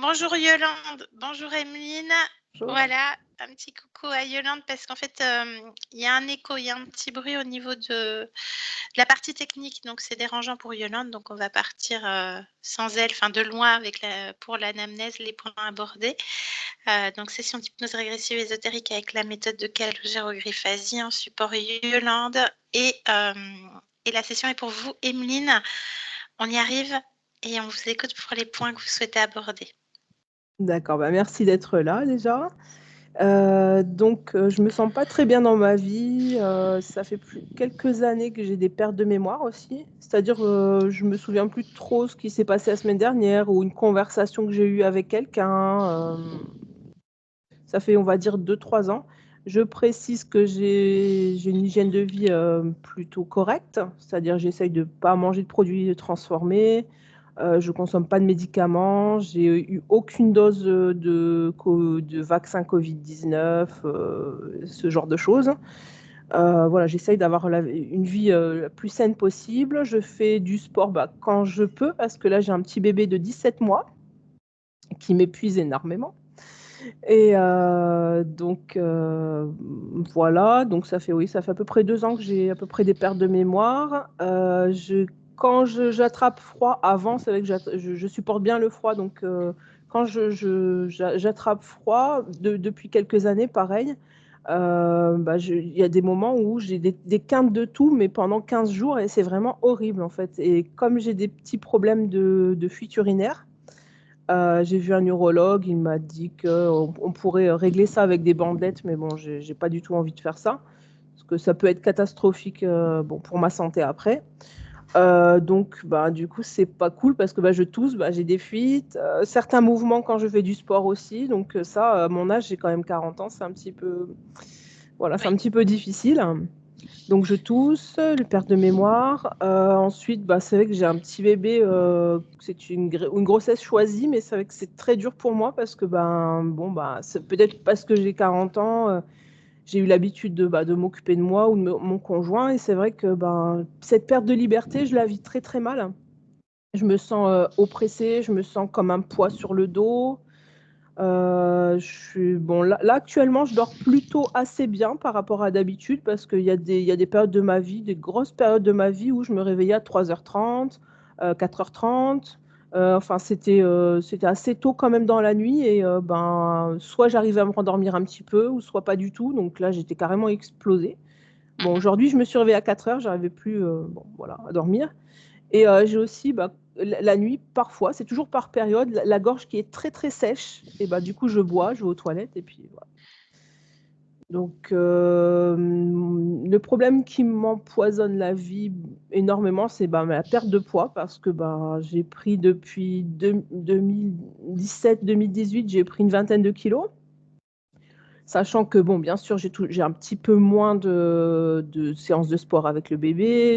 Bonjour Yolande, bonjour Emeline. Bonjour. Voilà, un petit coucou à Yolande parce qu'en fait, il y a un écho, il y a un petit bruit au niveau de la partie technique, donc c'est dérangeant pour Yolande, donc on va partir sans elle, enfin de loin avec pour l'anamnèse, les points abordés. Donc session d'hypnose régressive ésotérique avec la méthode de calogérographasie en support Yolande et la session est pour vous Emeline. On y arrive et on vous écoute pour les points que vous souhaitez aborder. D'accord, merci d'être là déjà. Je me sens pas très bien dans ma vie. Ça fait quelques années que j'ai des pertes de mémoire aussi. C'est-à-dire, je me souviens plus trop ce qui s'est passé la semaine dernière ou une conversation que j'ai eue avec quelqu'un. Ça fait, on va dire, 2-3 ans. Je précise que j'ai une hygiène de vie plutôt correcte. C'est-à-dire, j'essaye de pas manger de produits transformés. Je consomme pas de médicaments. J'ai eu aucune dose de vaccin Covid-19, ce genre de choses. Voilà, j'essaye d'avoir une vie la plus saine possible. Je fais du sport quand je peux, parce que là, j'ai un petit bébé de 17 mois qui m'épuise énormément. Et voilà, donc ça fait à peu près 2 ans que j'ai à peu près des pertes de mémoire. Quand j'attrape froid, avant, c'est vrai que je supporte bien le froid, donc quand j'attrape froid, depuis quelques années, pareil, il y a des moments où j'ai des quintes de toux, mais pendant 15 jours, et c'est vraiment horrible, en fait. Et comme j'ai des petits problèmes de fuite urinaire, j'ai vu un neurologue, il m'a dit qu'on pourrait régler ça avec des bandelettes, mais bon, j'ai pas du tout envie de faire ça, parce que ça peut être catastrophique, bon, pour ma santé après. Du coup, c'est pas cool parce que je tousse, j'ai des fuites, certains mouvements quand je fais du sport aussi, donc ça, à mon âge, j'ai quand même 40 ans, c'est un petit peu, voilà, c'est un Oui. petit peu difficile. Donc je tousse, le perte de mémoire. Ensuite, c'est vrai que j'ai un petit bébé, c'est une grossesse choisie, mais c'est vrai que c'est très dur pour moi parce que c'est peut-être parce que j'ai 40 ans, j'ai eu l'habitude de m'occuper de moi ou de mon conjoint, et c'est vrai que cette perte de liberté, je la vis très, très mal. Je me sens, oppressée, je me sens comme un poids sur le dos. Là, actuellement, je dors plutôt assez bien par rapport à d'habitude parce qu'il y a des périodes de ma vie, des grosses périodes de ma vie où je me réveillais à 3h30, 4h30. Enfin, c'était assez tôt quand même dans la nuit, et soit j'arrivais à me rendormir un petit peu ou soit pas du tout. Donc là, j'étais carrément explosée. Bon, Mhm. aujourd'hui, je me suis réveillée à 4h, j'arrivais plus, voilà, à dormir. Et j'ai aussi, la nuit, parfois, c'est toujours par période, la gorge qui est très, très sèche, et du coup, je bois, je vais aux toilettes et puis voilà. Donc le problème qui m'empoisonne la vie énormément, c'est, la perte de poids parce que, j'ai pris depuis 2017-2018, j'ai pris une vingtaine de kilos. Sachant que bon, bien sûr, j'ai un petit peu moins de séances de sport avec le bébé,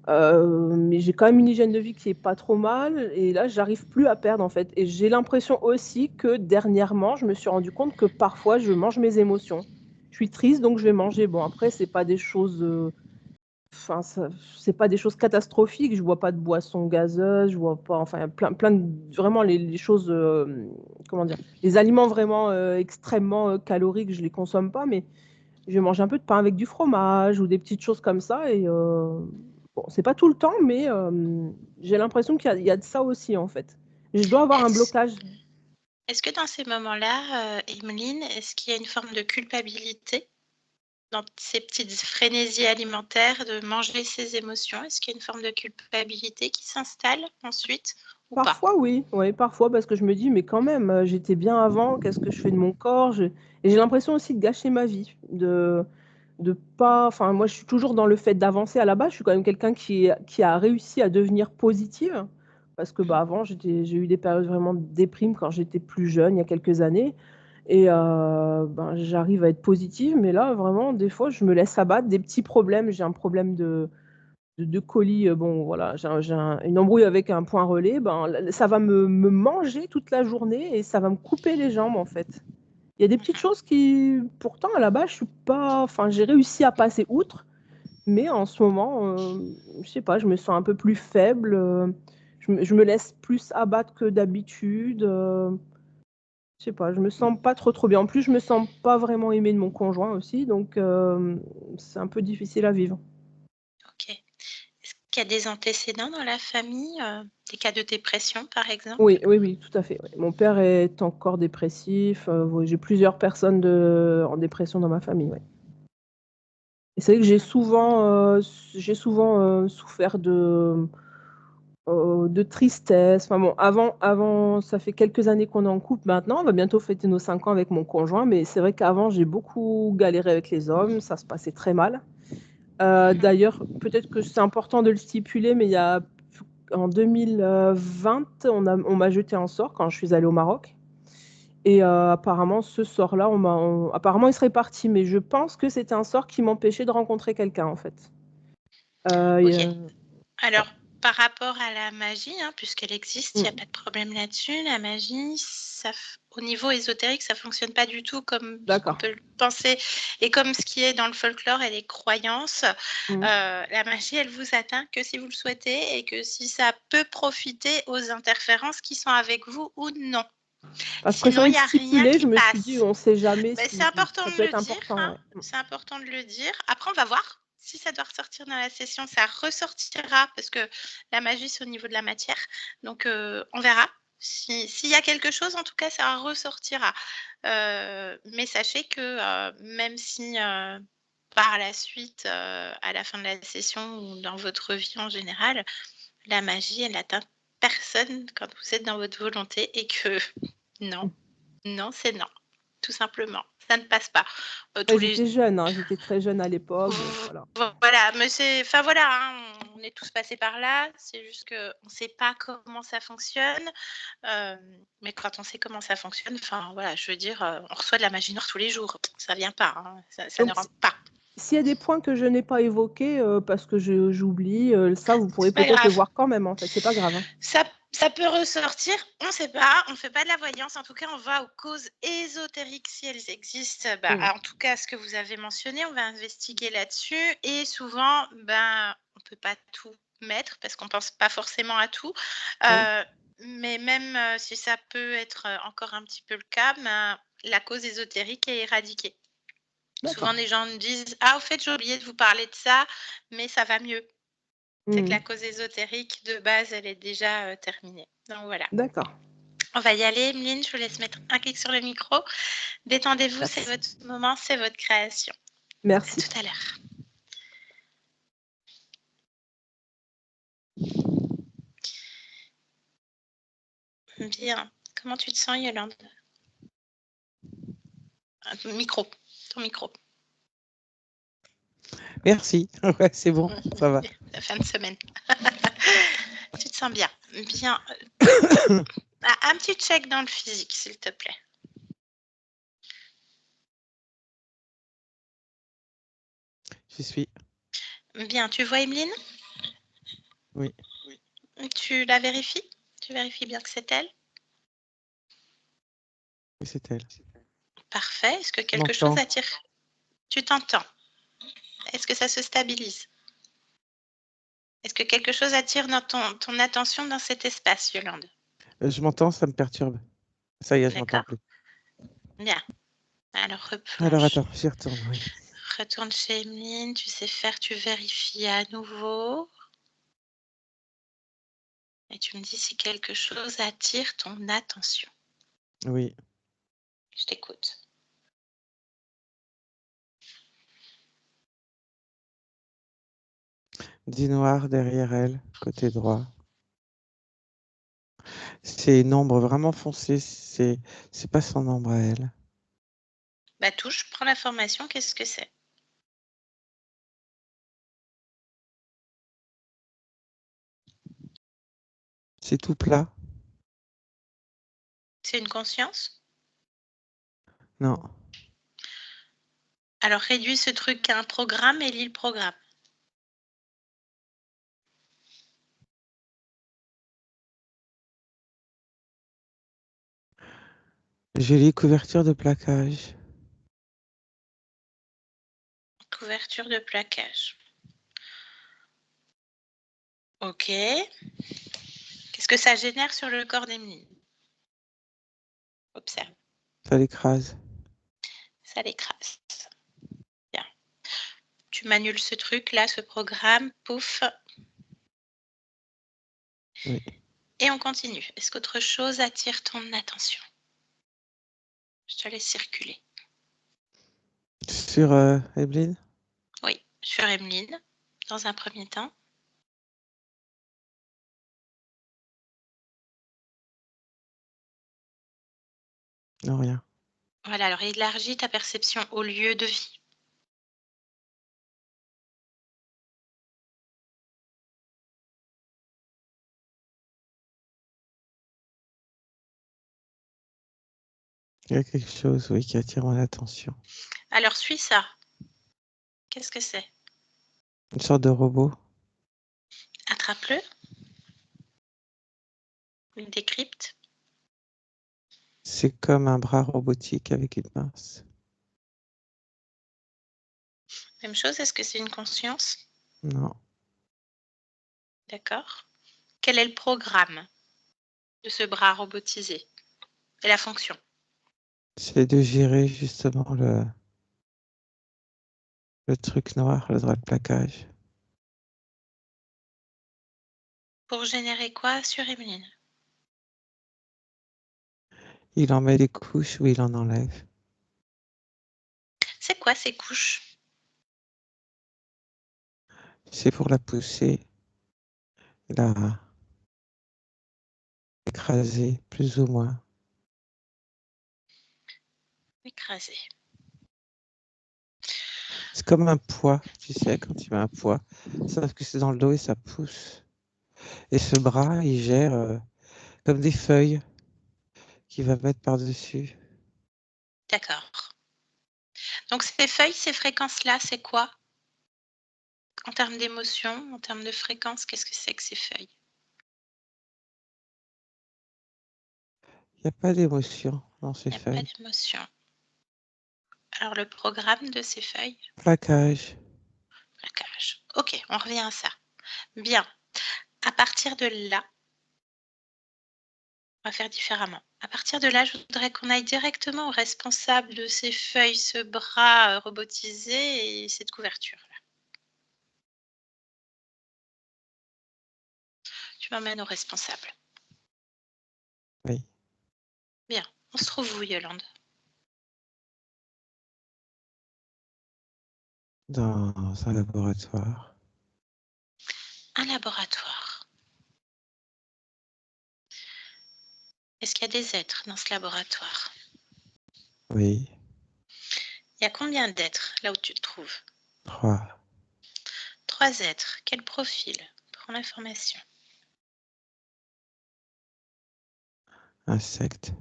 mais j'ai quand même une hygiène de vie qui est pas trop mal, et là, j'arrive plus à perdre, en fait, et j'ai l'impression aussi que dernièrement, je me suis rendu compte que parfois je mange mes émotions. Je suis triste, donc je vais manger. Bon, après, c'est pas des choses, enfin, c'est pas des choses catastrophiques. Je bois pas de boissons gazeuses, je bois pas, enfin, il y a plein de, vraiment les choses, comment dire, les aliments vraiment extrêmement caloriques, je les consomme pas, mais je vais manger un peu de pain avec du fromage ou des petites choses comme ça. Et bon, c'est pas tout le temps, mais j'ai l'impression qu'il y a de ça aussi, en fait. Je dois avoir un Est-ce, blocage. est-ce que dans ces moments-là, Emeline, est-ce qu'il y a une forme de culpabilité dans ces petites frénésies alimentaires de manger ses émotions? Est-ce qu'il y a une forme de culpabilité qui s'installe ensuite ou pas? Parfois, oui, ouais, parfois, parce que je me dis, mais quand même, j'étais bien avant, qu'est-ce que je fais de mon corps? Et j'ai l'impression aussi de gâcher ma vie, de pas, enfin, moi, je suis toujours dans le fait d'avancer à la base. Je suis quand même quelqu'un qui a réussi à devenir positive, parce que Mhm. avant, j'ai eu des périodes vraiment de déprime quand j'étais plus jeune, il y a quelques années. Et j'arrive à être positive, mais là, vraiment, des fois, je me laisse abattre. Des petits problèmes, j'ai un problème de colis, bon voilà, une embrouille avec un point relais, ça va me manger toute la journée et ça va me couper les jambes, en fait. Il y a des petites Mhm. choses qui, pourtant, à la base, je suis pas, enfin, j'ai réussi à passer outre, mais en ce moment, je sais pas, je me sens un peu plus faible, je me laisse plus abattre que d'habitude. Je sais pas, je me sens pas trop bien. En plus, je me sens pas vraiment aimée de mon conjoint aussi, donc c'est un peu difficile à vivre. OK. Est-ce qu'il y a des antécédents dans la famille, des cas de dépression, par exemple? Oui, tout à fait, ouais. Mon père est encore dépressif, oui, j'ai plusieurs personnes en dépression dans ma famille, ouais. Et c'est vrai que j'ai souvent, souffert de tristesse. Enfin bon, avant ça fait quelques années qu'on est en couple maintenant, on va bientôt fêter nos 5 ans avec mon conjoint, mais c'est vrai qu'avant j'ai beaucoup galéré avec les hommes, ça se passait très mal. Mmh. D'ailleurs, peut-être que c'est important de le stipuler, mais en 2020, on m'a jeté un sort quand je suis allée au Maroc et apparemment ce sort-là, apparemment il serait parti, mais je pense que c'était un sort qui m'empêchait de rencontrer quelqu'un, en fait. Et OK. ouais, Alors, par rapport à la magie, hein, puisqu'elle existe, il y a mmh, pas de problème là-dessus. La magie, au niveau ésotérique, ça fonctionne pas du tout comme ce qu'on d'accord. peut le penser et comme ce qui est dans le folklore et les croyances. Mmh. La magie, elle vous atteint que si vous le souhaitez et que si ça peut profiter aux interférences qui sont avec vous ou non. Enfin, je Sinon, préférais il le y a rien stipuler, qui je me suis dit: passe. «On sait jamais Beh, c'est si important ça de peut le être dire, important», hein, ouais. c'est important de le dire. Après, on va voir si ça doit ressortir dans la session, ça ressortira parce que la magie, c'est au niveau de la matière. Donc, on verra. S'il y a quelque chose, en tout cas, ça ressortira. Mais sachez que, même si, par la suite, à la fin de la session ou dans votre vie en général, la magie, elle atteint personne quand vous êtes dans votre volonté et que non, Mmh. non, c'est non, tout simplement. Ça ne passe pas. Ouais, Tous les j'étais jeune, hein, j'étais très jeune à l'époque, donc voilà. voilà, mais c'est enfin voilà, hein, on est tous passés par là. C'est juste qu'on ne sait pas comment ça fonctionne, mais quand on sait comment ça fonctionne, enfin voilà, je veux dire, on reçoit de la magie noire tous les jours. Ça vient pas, hein, ça ne Donc rentre pas. s'il y a des points que je n'ai pas évoqués, parce que j'oublie, ça vous pourrez C'est pas peut-être le grave. voir quand même, en fait, c'est pas grave, hein? Ça peut ressortir, on ne sait pas, on ne fait pas de la voyance. En tout cas, on va aux causes ésotériques si elles existent. Bah, Mmh. en tout cas, ce que vous avez mentionné, on va investiguer là-dessus et souvent, ben, on peut pas tout mettre parce qu'on pense pas forcément à tout. Oui, Heu, mais même, si ça peut être, encore un petit peu le cas, ben, la cause ésotérique est éradiquée. Souvent, d'accord. les gens me disent: «Ah, au fait, j'ai oublié de vous parler de ça, mais ça va mieux». C'est que Mmh. la cause ésotérique de base, elle est déjà, terminée. Donc voilà. D'accord, On va y aller, Emeline, je vous laisse mettre un clic sur le micro. Détendez-vous, c'est merci. votre moment, c'est votre création. À Merci. tout à l'heure. Bien. Comment tu te sens, Yolande? Ah, ton micro. Merci. Ouais, c'est bon, ça va. La fin de semaine. Tu te sens bien? Bien, un petit check dans le physique, s'il te plaît. J'y suis. Bien, tu vois Emeline? Oui, Tu la vérifies? Tu vérifies bien que c'est elle? oui, c'est elle. Parfait. Est-ce que Je quelque chose m'entends. attire? Tu t'entends? Est-ce que ça se stabilise? Est-ce que quelque chose attire dans ton attention dans cet espace, Yolande? Je m'entends, ça me perturbe. Ça y est, je m'entends D'accord, plus. bien. Alors Alors replonge. attends, j'y retourne, oui. Retourne chez Emeline, tu sais faire, tu vérifies à nouveau et tu me dis si quelque chose attire ton attention. Oui. Je t'écoute. Dit noir derrière elle, côté droit. C'est une ombre vraiment foncée, c'est pas son ombre à elle. Bah touche, prends l'information, qu'est-ce que c'est? C'est tout plat? C'est une conscience? Non. Alors réduis ce truc à un programme et lis le programme. Jolie couverture de plaquage. Couverture de plaquage. Ok. Qu'est-ce que ça génère sur le corps d'Emeline? Observe. Ça l'écrase. Ça l'écrase. Bien. Tu m'annules ce truc là, ce programme, pouf. Oui. Et on continue. Est-ce qu'autre chose attire ton attention? Je te laisse circuler. Sur Evelyne? Oui, sur Emeline, dans un premier temps. Non, rien. Voilà, alors élargis ta perception au lieu de vie. Il y a quelque chose, oui, qui attire mon attention. Alors suis ça. Qu'est-ce que c'est? Une sorte de robot. Attrape-le. Il décrypte. C'est comme un bras robotique avec une pince. Même chose, est-ce que c'est une conscience? Non. D'accord. Quel est le programme de ce bras robotisé et la fonction? C'est de gérer justement le truc noir, le droit de plaquage. Pour générer quoi sur Emeline? Il en met des couches ou il en enlève. C'est quoi ces couches? C'est pour la pousser, la écraser, plus ou moins. Écrasé. C'est comme un poids, tu sais, quand tu mets un poids. Sauf que c'est dans le dos et ça pousse. Et ce bras, il gère comme des feuilles qu'il va mettre par-dessus. D'accord. Donc ces feuilles, ces fréquences-là, c'est quoi? En termes d'émotion, en termes de fréquence, qu'est-ce que c'est que ces feuilles? Il n'y a pas d'émotion dans ces Il n'y a pas feuilles. d'émotion. Alors le programme de ces feuilles? Plaquage. Plaquage. Ok, on revient à ça. Bien. À partir de là, on va faire différemment. À partir de là, je voudrais qu'on aille directement au responsable de ces feuilles, ce bras robotisé et cette couverture-là. Tu m'emmènes au responsable. Oui. Bien. On se trouve où, Yolande? Dans un laboratoire. Un laboratoire. Est-ce qu'il y a des êtres dans ce laboratoire? Oui. Il y a combien d'êtres là où tu te trouves? 3. 3 êtres. Quel profil? Prends l'information. Insectes.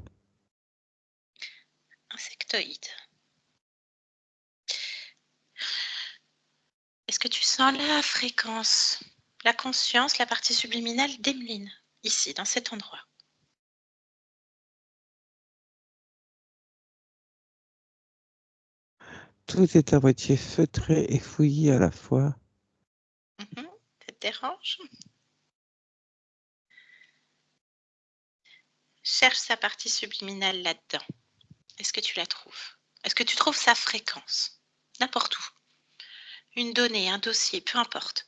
Insectoïde. Est-ce que tu sens la fréquence, la conscience, la partie subliminale d'Emeline, ici, dans cet endroit? Tout est à moitié feutré et fouillis à la fois. Ça te dérange? Cherche sa partie subliminale là-dedans. Est-ce que tu la trouves? Est-ce que tu trouves sa fréquence? N'importe où. Une donnée, un dossier, peu importe.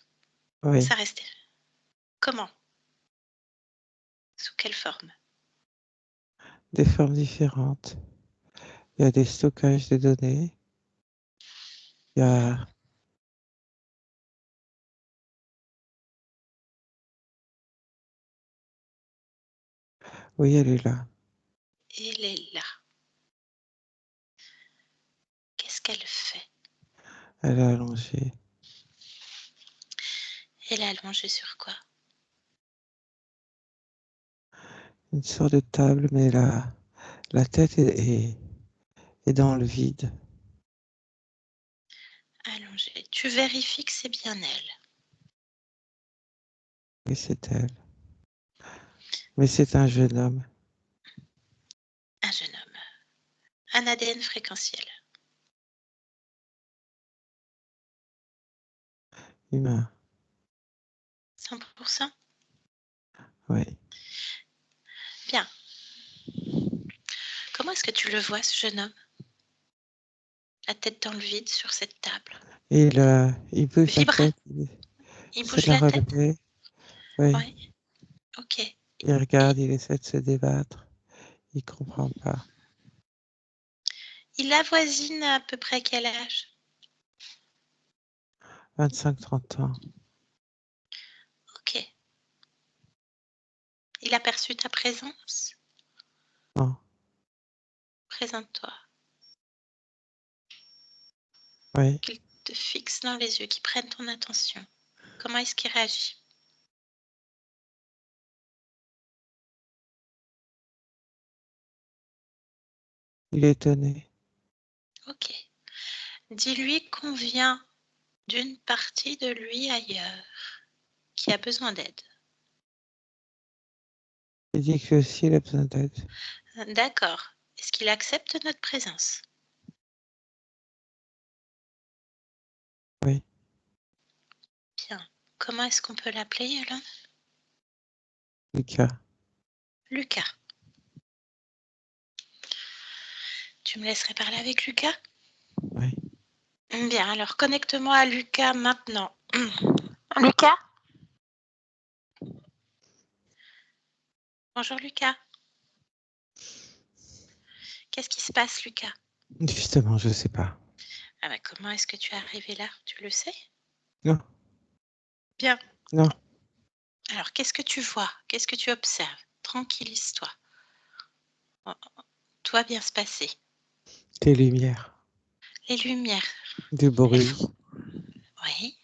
Oui. Ça reste. Comment? Sous quelle forme? Des formes différentes. Il y a des stockages de données. Il y a Oui, elle est là. Elle est là. Qu'est-ce qu'elle fait? Elle est allongée. Elle est allongée sur quoi? Une sorte de table, mais la tête est dans le vide. Allongée. Tu vérifies que c'est bien elle. Oui, c'est elle. Mais c'est un jeune homme. Un jeune homme. Un ADN fréquentiel. Humain. 100%. Oui. Comment est-ce que tu le vois, ce jeune homme? La tête dans le vide sur cette table. Il bouge la Vibre. tête. Il essaie bouge de la la tête? relever. Oui. Oui. Ok. Il regarde, il essaie de se débattre. Il comprend pas. Il avoisine à peu près quel âge? 25-30 ans. Ok. Il a perçu ta présence? Non. Présente-toi. Oui. Qu'il te fixe dans les yeux, qu'il prenne ton attention. Comment est-ce qu'il réagit? Il est étonné. Ok. Dis-lui qu'on vient d'une partie de lui ailleurs, qui a besoin d'aide. Il dit que lui aussi il a besoin d'aide. D'accord. Est-ce qu'il accepte notre présence? Oui. Bien. Comment est-ce qu'on peut l'appeler, Yolande? Lucas. Lucas. Tu me laisserais parler avec Lucas? Oui. Bien, alors connecte-moi à Lucas maintenant. Lucas? Bonjour Lucas. Qu'est-ce qui se passe, Lucas? Justement, je sais pas. Ah bah, comment est-ce que tu es arrivé là? Tu le sais? Non. Bien. Non. Alors, qu'est-ce que tu vois? Qu'est-ce que tu observes? Tranquillise-toi. Oh, tout va bien se passer. Des lumières. Les lumières. Du bruit. Oui.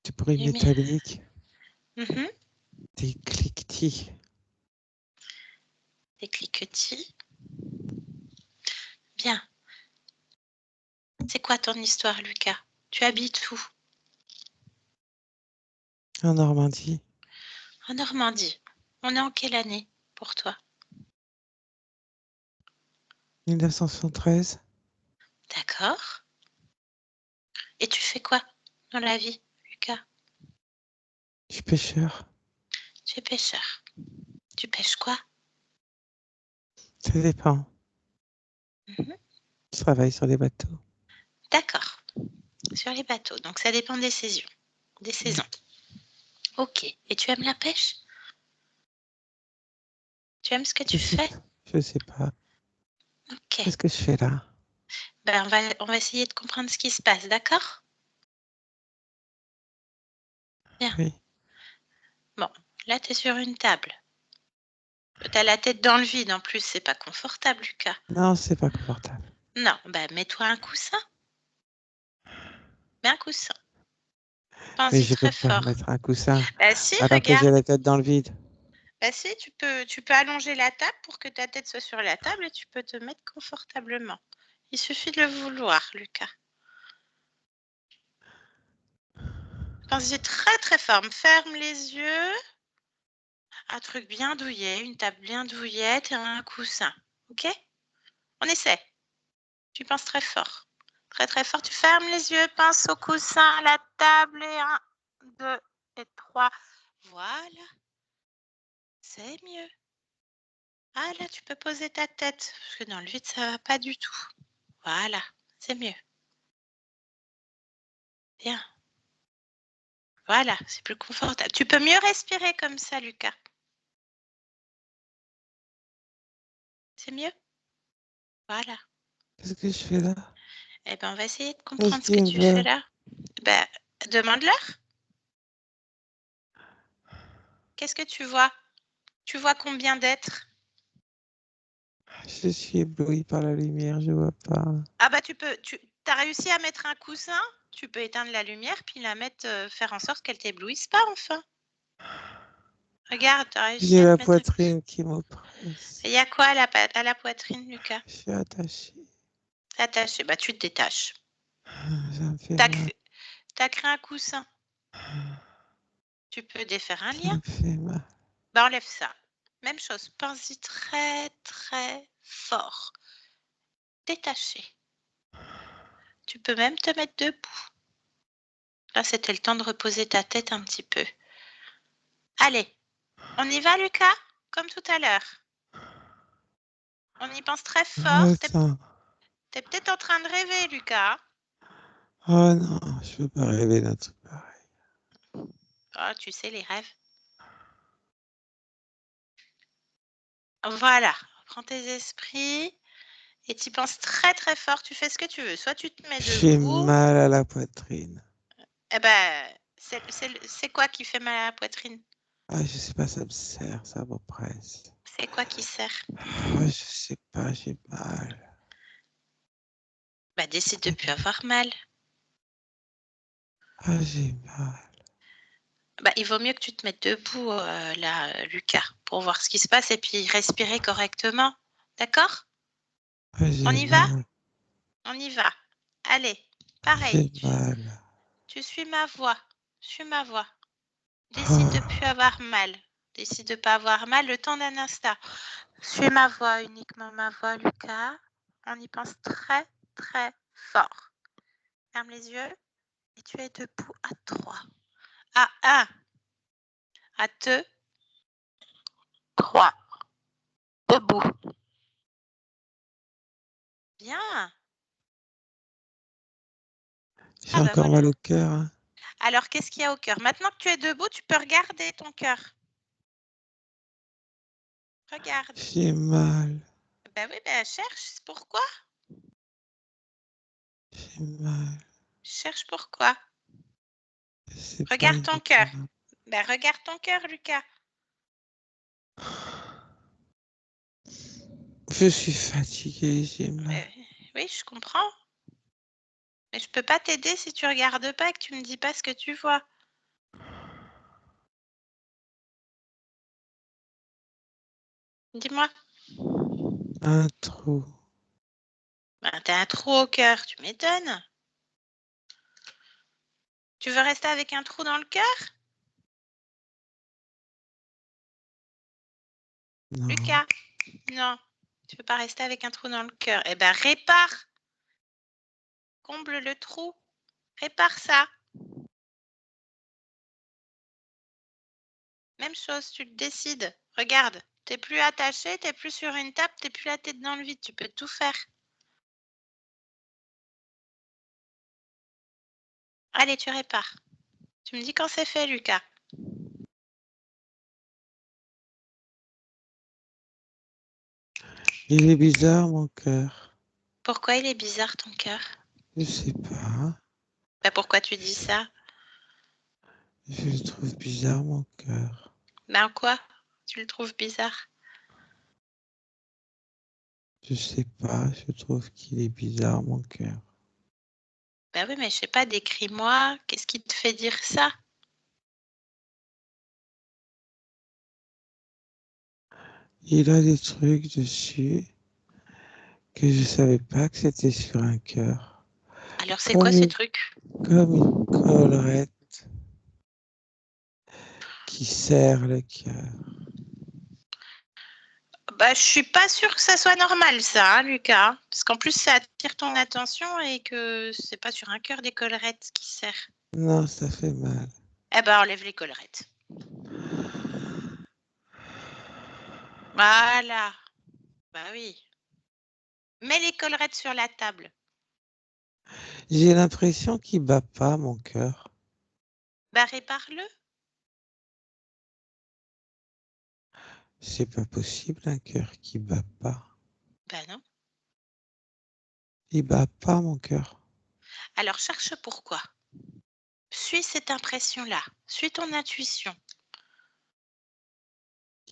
Du bruit Lumière. métallique. Mhm. Des cliquetis. Des cliquetis. Bien. C'est quoi ton histoire, Lucas? Tu habites où? En Normandie. En Normandie. On est en quelle année pour toi? 1973. D'accord. Et tu fais quoi dans la vie, Lucas? Je suis pêcheur. Tu es pêcheur. Tu pêches quoi? Ça dépend. Mhm. Je travaille sur des bateaux. D'accord. Sur les bateaux. Donc, ça dépend des saisons. Des saisons. Ok. Et tu aimes la pêche? Tu aimes ce que tu fais? Je sais pas. Ok. Qu'est-ce que je fais là? Ben, on va essayer de comprendre ce qui se passe, d'accord? Bien. Oui. Bon, là, tu es sur une table. Tu as la tête dans le vide, en plus, c'est pas confortable, Lucas. Non, c'est pas confortable. Non, ben, mets-toi un coussin. Mets un coussin. Mais Pense-y je peux très pas fort. mettre un coussin Ben, si, alors que j'ai regarde. la tête dans le vide. Ben, si, tu peux allonger la table pour que ta tête soit sur la table et tu peux te mettre confortablement. Il suffit de le vouloir, Lucas. Pense-y très très fort. Ferme les yeux. Un truc bien douillet, une table bien douillette et un coussin. Ok? On essaie. Tu penses très fort. Très très fort. Tu fermes les yeux, pense au coussin, à la table et 1, 2 et 3. Voilà. C'est mieux. Ah là, tu peux poser ta tête. Parce que dans le vide, ça va pas du tout. Voilà. C'est mieux. Bien. Voilà, c'est plus confortable. Tu peux mieux respirer comme ça, Lucas. C'est mieux? Voilà. Qu'est-ce que je fais là? Eh ben, on va essayer de Qu'est-ce comprendre ce que qu'il tu fais veut? là. Ben, demande-leur. Qu'est-ce que tu vois? Tu vois combien d'êtres? Je suis ébloui par la lumière, je vois pas. Ah bah tu as réussi à mettre un coussin, tu peux éteindre la lumière puis la mettre, faire en sorte qu'elle t'éblouisse pas enfin. Regarde, tu as réussi J'ai à te la mettre un coussin. poitrine qui m'oppresse. Il y a quoi à la poitrine, Lucas? Je suis attaché. T'es attaché, bah tu te détaches. Ça me fait T'as mal. créé un coussin. Tu peux défaire un Ça lien. me fait mal. Bah enlève ça. Même chose, pense-y très très fort. Détaché. Tu peux même te mettre debout. Là, c'était le temps de reposer ta tête un petit peu. Allez, on y va, Lucas? Comme tout à l'heure. On y pense très Oh, fort. attends. T'es peut-être en train de rêver, Lucas. Oh non, je peux pas rêver d'un truc pareil. Oh, tu sais, les rêves. Voilà. Prends tes esprits et tu penses très très fort. Tu fais ce que tu veux. Soit tu te mets J'ai debout. mal à la poitrine. Eh ben, c'est quoi qui fait mal à la poitrine? Ah, je sais pas, ça me serre, ça m'oppresse. C'est quoi qui serre? Oh, je sais pas, j'ai mal. Bah, décide de plus avoir mal. Ah, j'ai mal. Bah, il vaut mieux que tu te mettes debout, là, Lucas, pour voir ce qui se passe et puis respirer correctement. D'accord? Ah, On j'ai y va? mal. On y va. Allez, pareil. J'ai mal. Tu suis ma voix. Suis ma voix. Décide de Oh, plus avoir mal. Décide de pas avoir mal le temps d'un instant. Suis ma voix, uniquement ma voix, Lucas. On y pense très, très fort. Ferme les yeux et tu es debout à 3. À 1. À 2. 3. Debout. Bien. j'ai Ah bah encore voilà. mal au cœur. Hein. Alors, qu'est-ce qu'il y a au cœur? Maintenant que tu es debout, tu peux regarder ton cœur. Regarde. J'ai mal. Ben oui, ben cherche. Pourquoi? J'ai mal. Cherche pourquoi. Je sais pas Regarde ton cœur. exactement. Ben regarde ton cœur, Lucas. Je suis fatigué, j'ai mal. Oui, je comprends. Mais je peux pas t'aider si tu regardes pas et que tu me dis pas ce que tu vois. Dis-moi. Un trou. Ben, t'as un trou au cœur, tu m'étonnes. Tu veux rester avec un trou dans le cœur? Non. Lucas? Non. Tu veux pas rester avec un trou dans le cœur. Eh ben répare. Comble le trou. Répare ça. Même chose, tu le décides. Regarde, t'es plus attaché, t'es plus sur une table, t'es plus la tête dans le vide, tu peux tout faire. Allez, tu répares. Tu me dis quand c'est fait, Lucas. Il est bizarre, mon cœur. Pourquoi il est bizarre ton cœur? Je sais pas. Bah, pourquoi tu dis ça? Je le trouve bizarre, mon cœur. Ben quoi? Tu le trouves bizarre? Je sais pas, je trouve qu'il est bizarre, mon cœur. Ben oui, mais je sais pas, décris-moi. Qu'est-ce qui te fait dire ça? Il a des trucs dessus que je savais pas que c'était sur un cœur. Alors c'est quoi Comme ces une, trucs? comme une collerette qui serre le cœur. Bah, je suis pas sûre que ça soit normal, ça, hein, Lucas. Parce qu'en plus, ça attire ton attention et que c'est pas sur un cœur des collerettes qui serrent. Non, ça fait mal. Eh ben, enlève les collerettes. Voilà. Bah oui. Mets les collerettes sur la table. J'ai l'impression qu'il bat pas, mon cœur. Bah, répare-le. C'est pas possible, un cœur qui bat pas. Bah non. Il bat pas, mon cœur. Alors, cherche pourquoi. Suis cette impression-là. Suis ton intuition.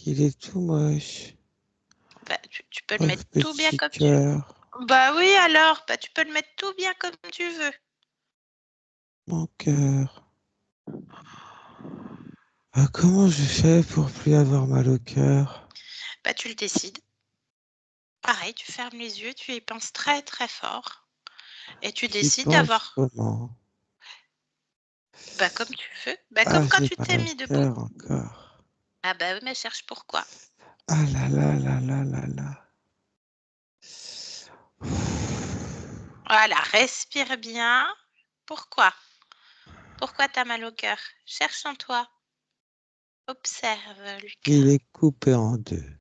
Il est tout moche. Bah, tu peux le Pauvre mettre tout bien petit comme tu veux. cœur. Bah oui, alors. Bah, tu peux le mettre tout bien comme tu veux. Mon cœur. Ah, comment je fais pour plus avoir mal au cœur? Bah, tu le décides. Pareil, tu fermes les yeux, tu y penses très très fort. Et tu J'y décides pense d'avoir, comment? bah, comme tu veux. Bah, Ah, comme quand j'ai tu t'es mal au mis debout. cœur encore. Ah bah oui, mais cherche pourquoi. Ah là là là là là là. Voilà, respire bien. Pourquoi? Pourquoi t'as mal au cœur? Cherche en toi. Observe, Il Lucas. est coupé en deux.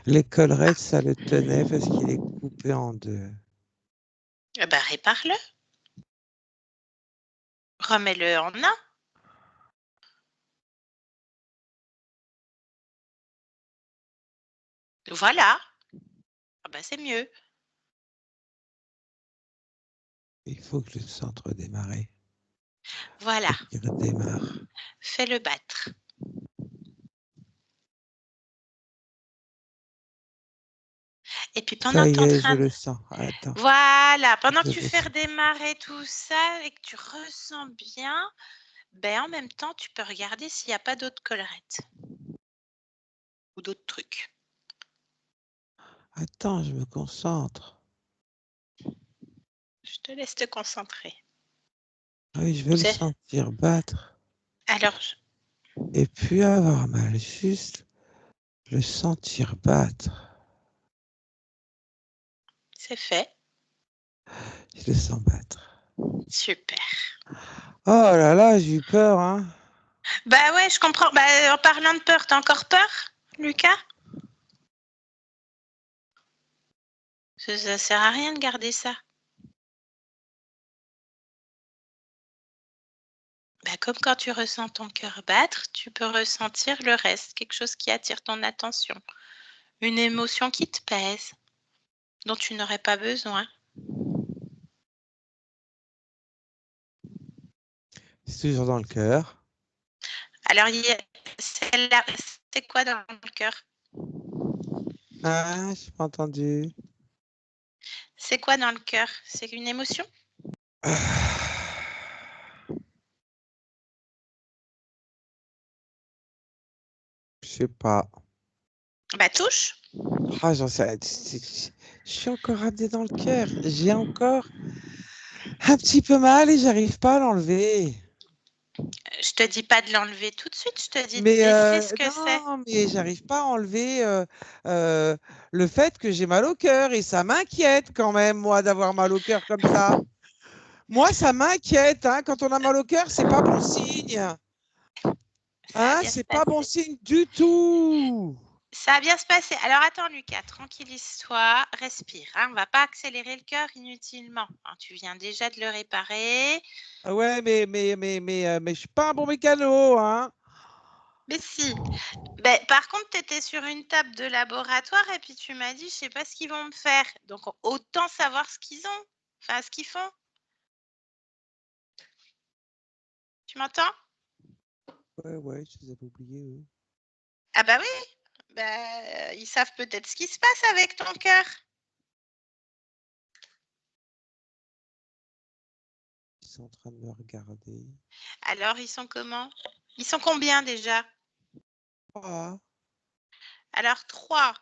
Les collerettes, ça le tenait parce qu'il est coupé en deux. Eh ben, répare-le. Remets-le en un. Voilà. Ah ben, c'est mieux. Il faut que le centre démarre. Voilà. Il redémarre. Fais-le battre. Et puis pendant Ça que y tu es en est, je train de... le sens. Attends. Voilà, pendant que Je tu le fais sens. redémarrer tout ça et que tu ressens bien, ben en même temps, tu peux regarder s'il n'y a pas d'autres collerettes ou d'autres trucs. Attends, je me concentre. Je te laisse te concentrer. Ah oui, je veux le C'est... sentir battre. Alors, Et puis avoir mal, juste le sentir battre. c'est fait. Je le sens battre. Super. Oh là là, j'ai eu peur, hein. Bah ouais, je comprends. Bah, en parlant de peur, t'as encore peur, Lucas? Ça sert à rien de garder ça. Bah, comme quand tu ressens ton cœur battre, tu peux ressentir le reste, quelque chose qui attire ton attention, une émotion qui te pèse, dont tu n'aurais pas besoin. C'est toujours dans le cœur. Alors, celle-là, c'est quoi dans le cœur? Ah, j'ai pas entendu. C'est quoi dans le cœur? C'est une émotion? Je sais pas. Bah, touche. Ah, j'en sais. Je suis encore ramené dans le cœur. J'ai encore un petit peu mal et j'arrive pas à l'enlever. Je te dis pas de l'enlever tout de suite, je te dis de Mais laisser ce que c'est. non, mais j'arrive pas à enlever le fait que j'ai mal au cœur et ça m'inquiète quand même, moi, d'avoir mal au cœur comme ça. Moi, ça m'inquiète, hein. Quand on a mal au cœur, c'est pas bon signe. Ça va Hein, bien se c'est pas bon passer. signe du tout. Ça va bien se passer. Alors attends, Lucas, tranquillise-toi, respire. Hein, on va pas accélérer le cœur inutilement. Hein, tu viens déjà de le réparer. Ah ouais, mais je suis pas un bon mécano, hein. Mais si. Ben, par contre, tu étais sur une table de laboratoire et puis tu m'as dit, je sais pas ce qu'ils vont me faire. Donc autant savoir ce qu'ils ont, enfin ce qu'ils font. Tu m'entends? Ouais, je les avais oubliés, eux. Ah bah oui. Ben, ils savent peut-être ce qui se passe avec ton cœur. Ils sont en train de me regarder. Alors, ils sont comment? Ils sont combien déjà? Ah, Alors, 3.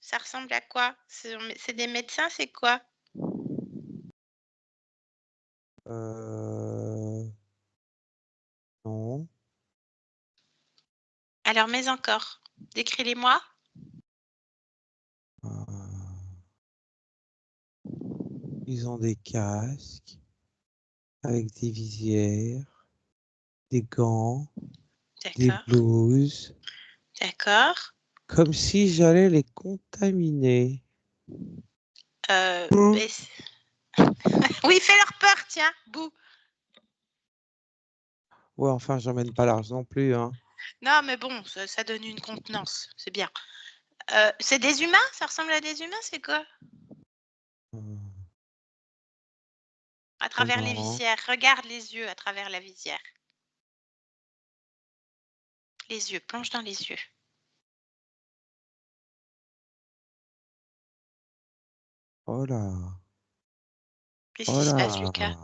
Ça ressemble à quoi? C'est des médecins, c'est quoi? non. Alors, mais encore. Décris-les-moi. Euh, ils ont des casques avec des visières, des gants, des D'accord. blouses, D'accord. comme si j'allais les contaminer. Mais oui, fais leur peur, tiens. Bouh. Ouais, enfin, j'emmène pas large non plus, hein. Non, mais bon, ça donne une contenance. C'est bien. C'est des humains? Ça ressemble à des humains, c'est quoi? Euh, À travers les non. visières. Regarde les yeux à travers la visière. Les yeux, plonge dans les yeux. Oh là. Qu'est-ce Oh qui se passe, là. Lucas?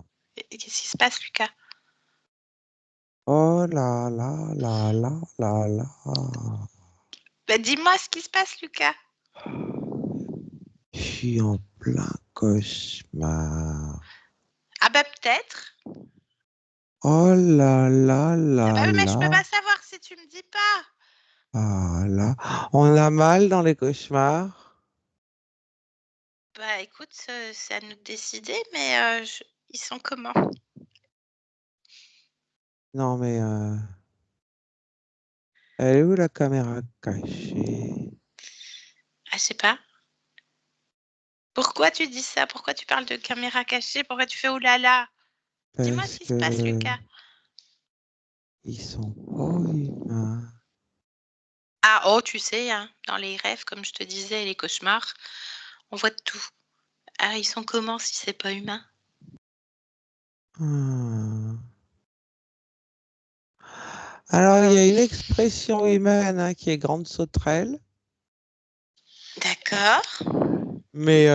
Qu'est-ce qui se passe, Lucas? Oh là là là là là là. Bah, dis-moi ce qui se passe, Lucas. Je suis en plein cauchemar. Ah bah peut-être. Oh là là Ah bah là oui, mais je peux là. pas savoir si tu me dis pas. Ah là. On a mal dans les cauchemars. Bah écoute, c'est à nous de décider, mais ils sont comment? Non mais Elle est où la caméra cachée? Ah, je sais pas. Pourquoi tu dis ça? Pourquoi tu parles de caméra cachée? Pourquoi tu fais oulala? Dis-moi ce Parce qui se passe, que Lucas. ils sont pas humains. Ah, oh, tu sais, hein, dans les rêves, comme je te disais, les cauchemars, on voit de tout. Ah, ils sont comment si c'est pas humain? Ah. Alors, il y a une expression humaine hein, qui est grande sauterelle, D'accord. mais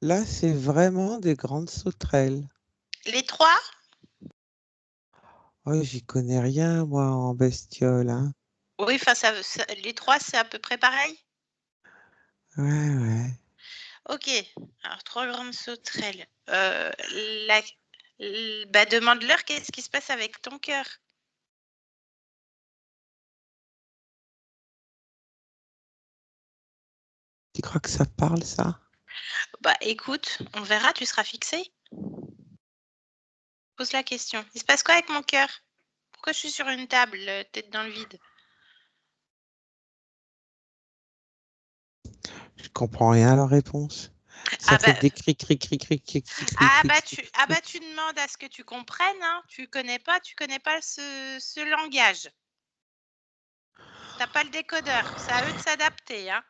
là, c'est vraiment des grandes sauterelles. Les trois? Oh, j'y connais rien, moi, en bestiole. Hein. Oui, enfin, les trois, c'est à peu près pareil. Ouais, ouais. Ok. Alors, trois grandes sauterelles. La- Bah, demande-leur qu'est-ce qui se passe avec ton cœur. Tu crois que ça parle, ça? Bah, écoute, on verra, tu seras fixé. Pose la question. Il se passe quoi avec mon cœur? Pourquoi je suis sur une table, tête dans le vide? Je comprends rien à la réponse. Ça Ah fait bah, des cric, cric, cric, cric, cric, cric, cric, cric, cric, tu cric. demandes à ce que tu comprennes, hein. Tu connais pas ce langage. T'as pas le décodeur. C'est à eux de s'adapter, hein.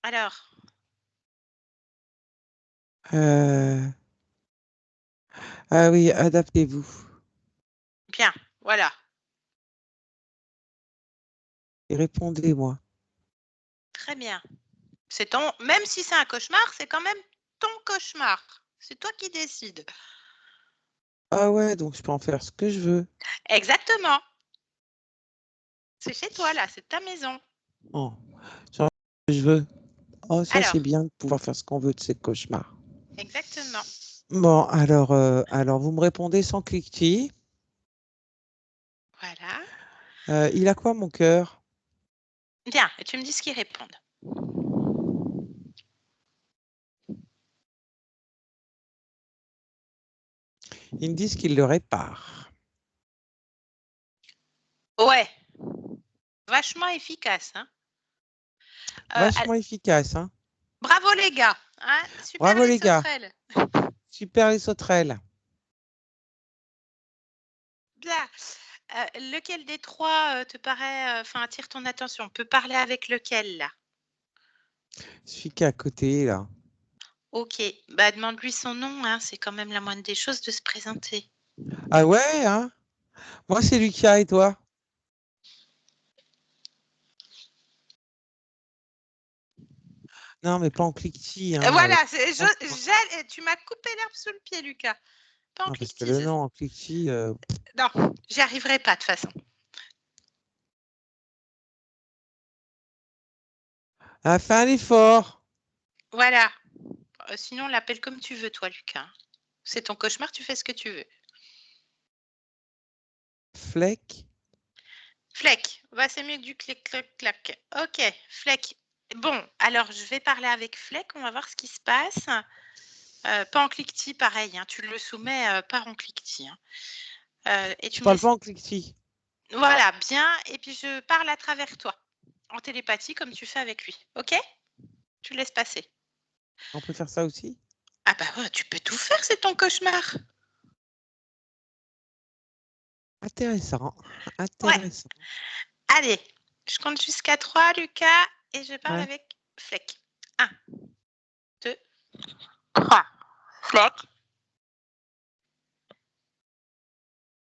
Alors, Euh, Ah oui, adaptez-vous bien, voilà. et répondez-moi. Très bien. Même si c'est un cauchemar, c'est quand même ton cauchemar. C'est toi qui décides. Ah ouais, donc je peux en faire ce que je veux. Exactement. C'est chez toi, là. C'est ta maison. Oh, genre, je veux. Oh, ça, Alors, c'est bien de pouvoir faire ce qu'on veut de ces cauchemars. exactement. Bon, alors vous me répondez sans cliquetis. Voilà. Il a quoi, mon cœur? Bien. Et tu me dis ce qu'ils répondent. Ils me disent qu'il le répare. Ouais. Vachement efficace, hein. Vachement efficace, hein? Bravo, les gars. Hein, super, Bravo, les les gars. sauterelles. Super, les sauterelles. Là, lequel des trois te paraît, attire ton attention? On peut parler avec lequel, là? Celui qui est à côté, là. Ok, bah demande-lui son nom, hein, c'est quand même la moindre des choses de se présenter. Ah ouais, hein? Moi, c'est Lucas et toi? Non, mais pas en cliquetis, hein. Voilà, tu m'as coupé l'herbe sous le pied, Lucas. Pas en Non, parce que cliquetis. le nom en cliquetis, Non, j'y arriverai pas de toute façon. ah, fais un effort. Voilà. Sinon, on l'appelle comme tu veux, toi, Lucas. C'est ton cauchemar, tu fais ce que tu veux. Fleck. Fleck, bah, c'est mieux que du clic, clac, clac. Ok, Fleck. Bon, alors je vais parler avec Fleck, on va voir ce qui se passe. Pas en cliquetis, pareil, hein, tu le soumets pas en cliquetis. Hein. Et Je tu me parle laisses. pas en cliquetis. Voilà, bien. Et puis je parle à travers toi, en télépathie, comme tu fais avec lui. Ok? Tu le laisses passer. On peut faire ça aussi? Ah bah ouais, tu peux tout faire, c'est ton cauchemar. Intéressant. Ouais. Intéressant. Allez, je compte jusqu'à 3, Lucas, et je parle Ouais. avec Fleck. 1, 2, 3. Fleck.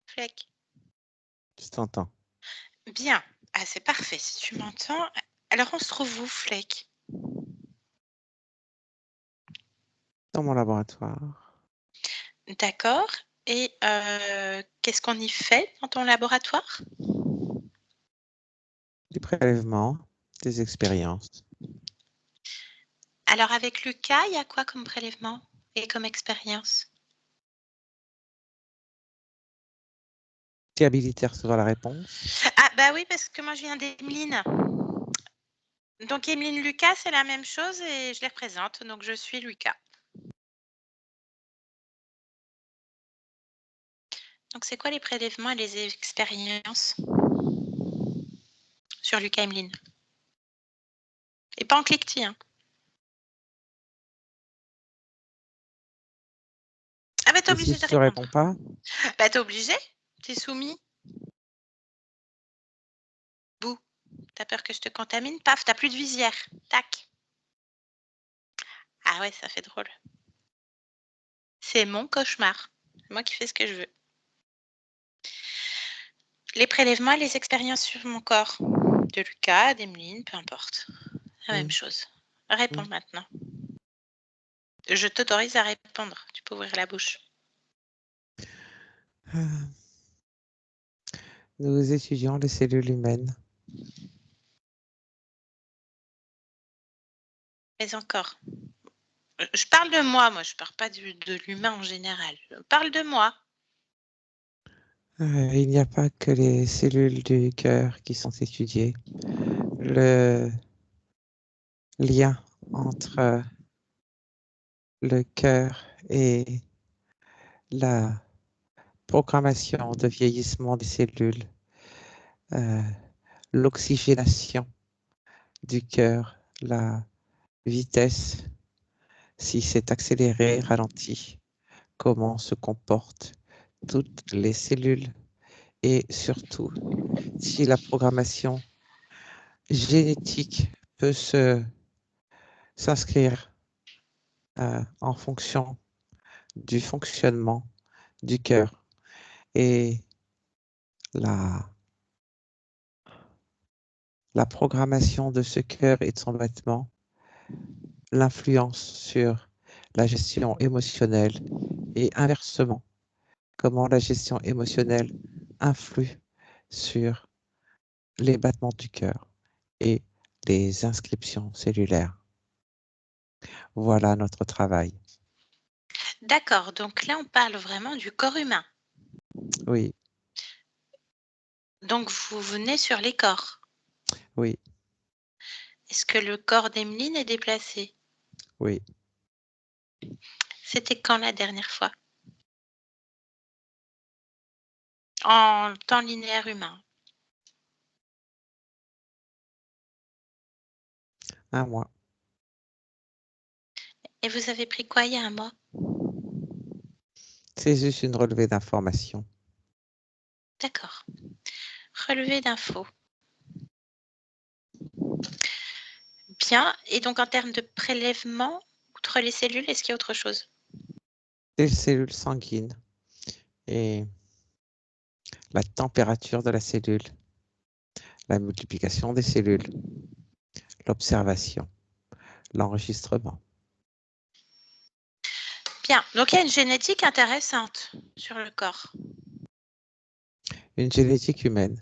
Fleck. Je t'entends. Bien. Ah, c'est parfait. Si tu m'entends. Alors, on se trouve où, Fleck? Dans mon laboratoire. D'accord. Et qu'est-ce qu'on y fait dans ton laboratoire? Des prélèvements, des expériences. Alors, avec Lucas, il y a quoi comme prélèvement et comme expérience? Tu es habilité à recevoir la réponse. Ah, bah oui, parce que moi, je viens d'Emeline. Donc, Emeline Lucas, c'est la même chose et je les représente. Donc, je suis Lucas. Donc, c'est quoi les prélèvements et les expériences sur Lucas Emeline? Et pas en cliquetis, hein. Ah bah, t'es Et si obligé de je te répondre. réponds pas, Bah, t'es obligé. T'es soumis. Bouh. T'as peur que je te contamine? Paf, t'as plus de visière. Tac. Ah ouais, ça fait drôle. C'est mon cauchemar. C'est moi qui fais ce que je veux. Les prélèvements et les expériences sur mon corps. De Lucas, d'Emeline, peu importe. La même chose. Réponds maintenant. Je t'autorise à répondre. Tu peux ouvrir la bouche. nous étudions les cellules humaines. Mais encore. Je parle de moi, je parle pas de l'humain en général. Je parle de moi. Il n'y a pas que les cellules du cœur qui sont étudiées. Le lien entre le cœur et la programmation de vieillissement des cellules, l'oxygénation du cœur, la vitesse, si c'est accéléré, ralenti, comment se comportent toutes les cellules et surtout si la programmation génétique peut s'inscrire en fonction du fonctionnement du cœur et la programmation de ce cœur et de son battement, l'influence sur la gestion émotionnelle et inversement, comment la gestion émotionnelle influe sur les battements du cœur et les inscriptions cellulaires. Voilà notre travail. D'accord, donc là on parle vraiment du corps humain. Oui, Donc vous venez sur les corps. oui, Est-ce que le corps d'Emeline est déplacé? oui. C'était quand la dernière fois? En temps linéaire humain. Un mois. Et vous avez pris quoi il y a un mois? C'est juste une relevée d'informations. D'accord. Relevé d'infos. Bien. Et donc en termes de prélèvement, outre les cellules, est-ce qu'il y a autre chose? Les cellules sanguines et la température de la cellule, la multiplication des cellules, l'observation, l'enregistrement. Bien. Donc il y a une génétique intéressante sur le corps. Une génétique humaine.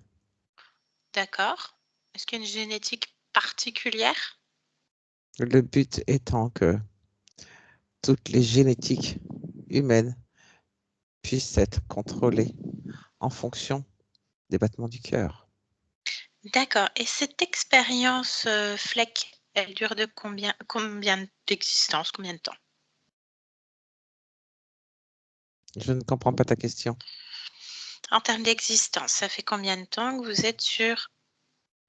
D'accord. Est-ce qu'il y a une génétique particulière? Le but étant que toutes les génétiques humaines puissent être contrôlées en fonction des battements du cœur. D'accord. Et cette expérience FLEC, elle dure de combien d'existence, combien de temps? Je ne comprends pas ta question. En termes d'existence, ça fait combien de temps que vous êtes sur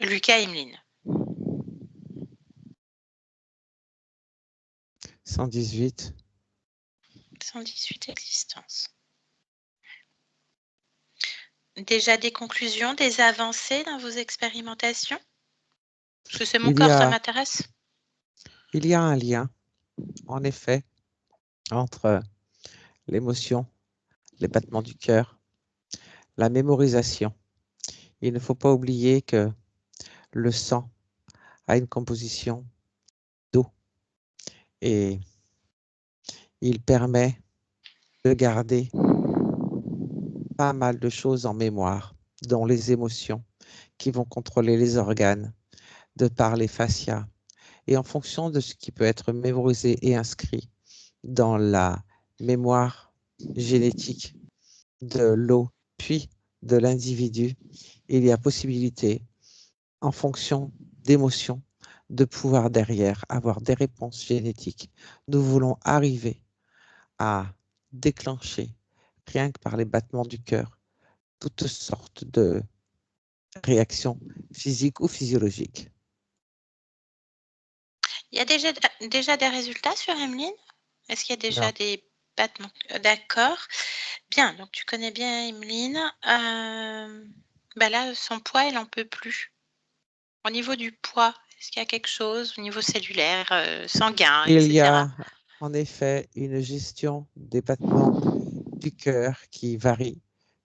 Lucas Emeline? 118. 118 existences. Déjà des conclusions, des avancées dans vos expérimentations? Parce que c'est mon corps, ça m'intéresse. Il y a un lien, en effet, entre l'émotion, les battements du cœur, la mémorisation. Il ne faut pas oublier que le sang a une composition d'eau et il permet de garder pas mal de choses en mémoire, dont les émotions qui vont contrôler les organes, de par les fascias. Et en fonction de ce qui peut être mémorisé et inscrit dans la mémoire génétique de l'eau, puis de l'individu, il y a possibilité, en fonction d'émotions, de pouvoir derrière avoir des réponses génétiques. Nous voulons arriver à déclencher rien que par les battements du cœur, toutes sortes de réactions physiques ou physiologiques. Il y a déjà des résultats sur Emeline? Est-ce qu'il y a déjà Non. des battements? D'accord. Bien, donc tu connais bien Emeline. Bah là, son poids, elle en peut plus. Au niveau du poids, est-ce qu'il y a quelque chose au niveau cellulaire, sanguin, Il y etc.? a en effet une gestion des battements du cœur qui varie,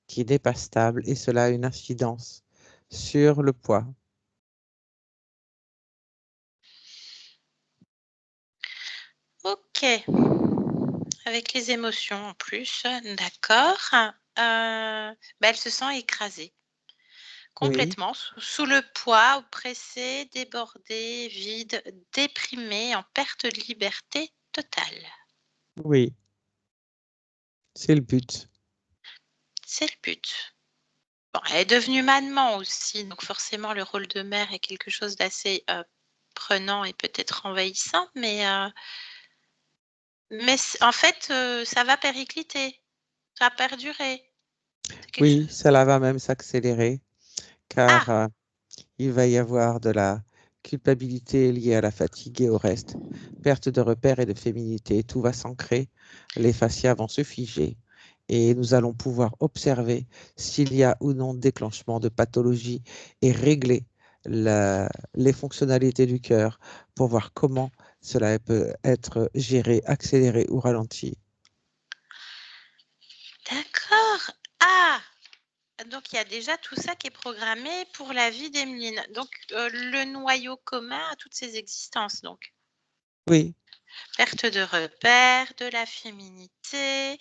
qui n'est pas stable, et cela a une incidence sur le poids. OK. Avec les émotions en plus, d'accord. Bah, elle se sent écrasée. Oui, Complètement, sous le poids, oppressée, débordée, vide, déprimée, en perte de liberté totale. oui, c'est le but. C'est le but. Bon, elle est devenue maman aussi, donc forcément le rôle de mère est quelque chose d'assez, prenant et peut-être envahissant, mais en fait, ça va péricliter, ça va perdurer. C'est quelque Oui, chose. cela va même s'accélérer car Ah! il va y avoir de la culpabilité liée à la fatigue et au reste, perte de repères et de féminité, tout va s'ancrer, les fascias vont se figer et nous allons pouvoir observer s'il y a ou non déclenchement de pathologie et régler les fonctionnalités du cœur pour voir comment cela peut être géré, accéléré ou ralenti. D'accord. Ah! Donc il y a déjà tout ça qui est programmé pour la vie d'Emeline. Donc le noyau commun à toutes ces existences donc. Oui, Perte de repères, de la féminité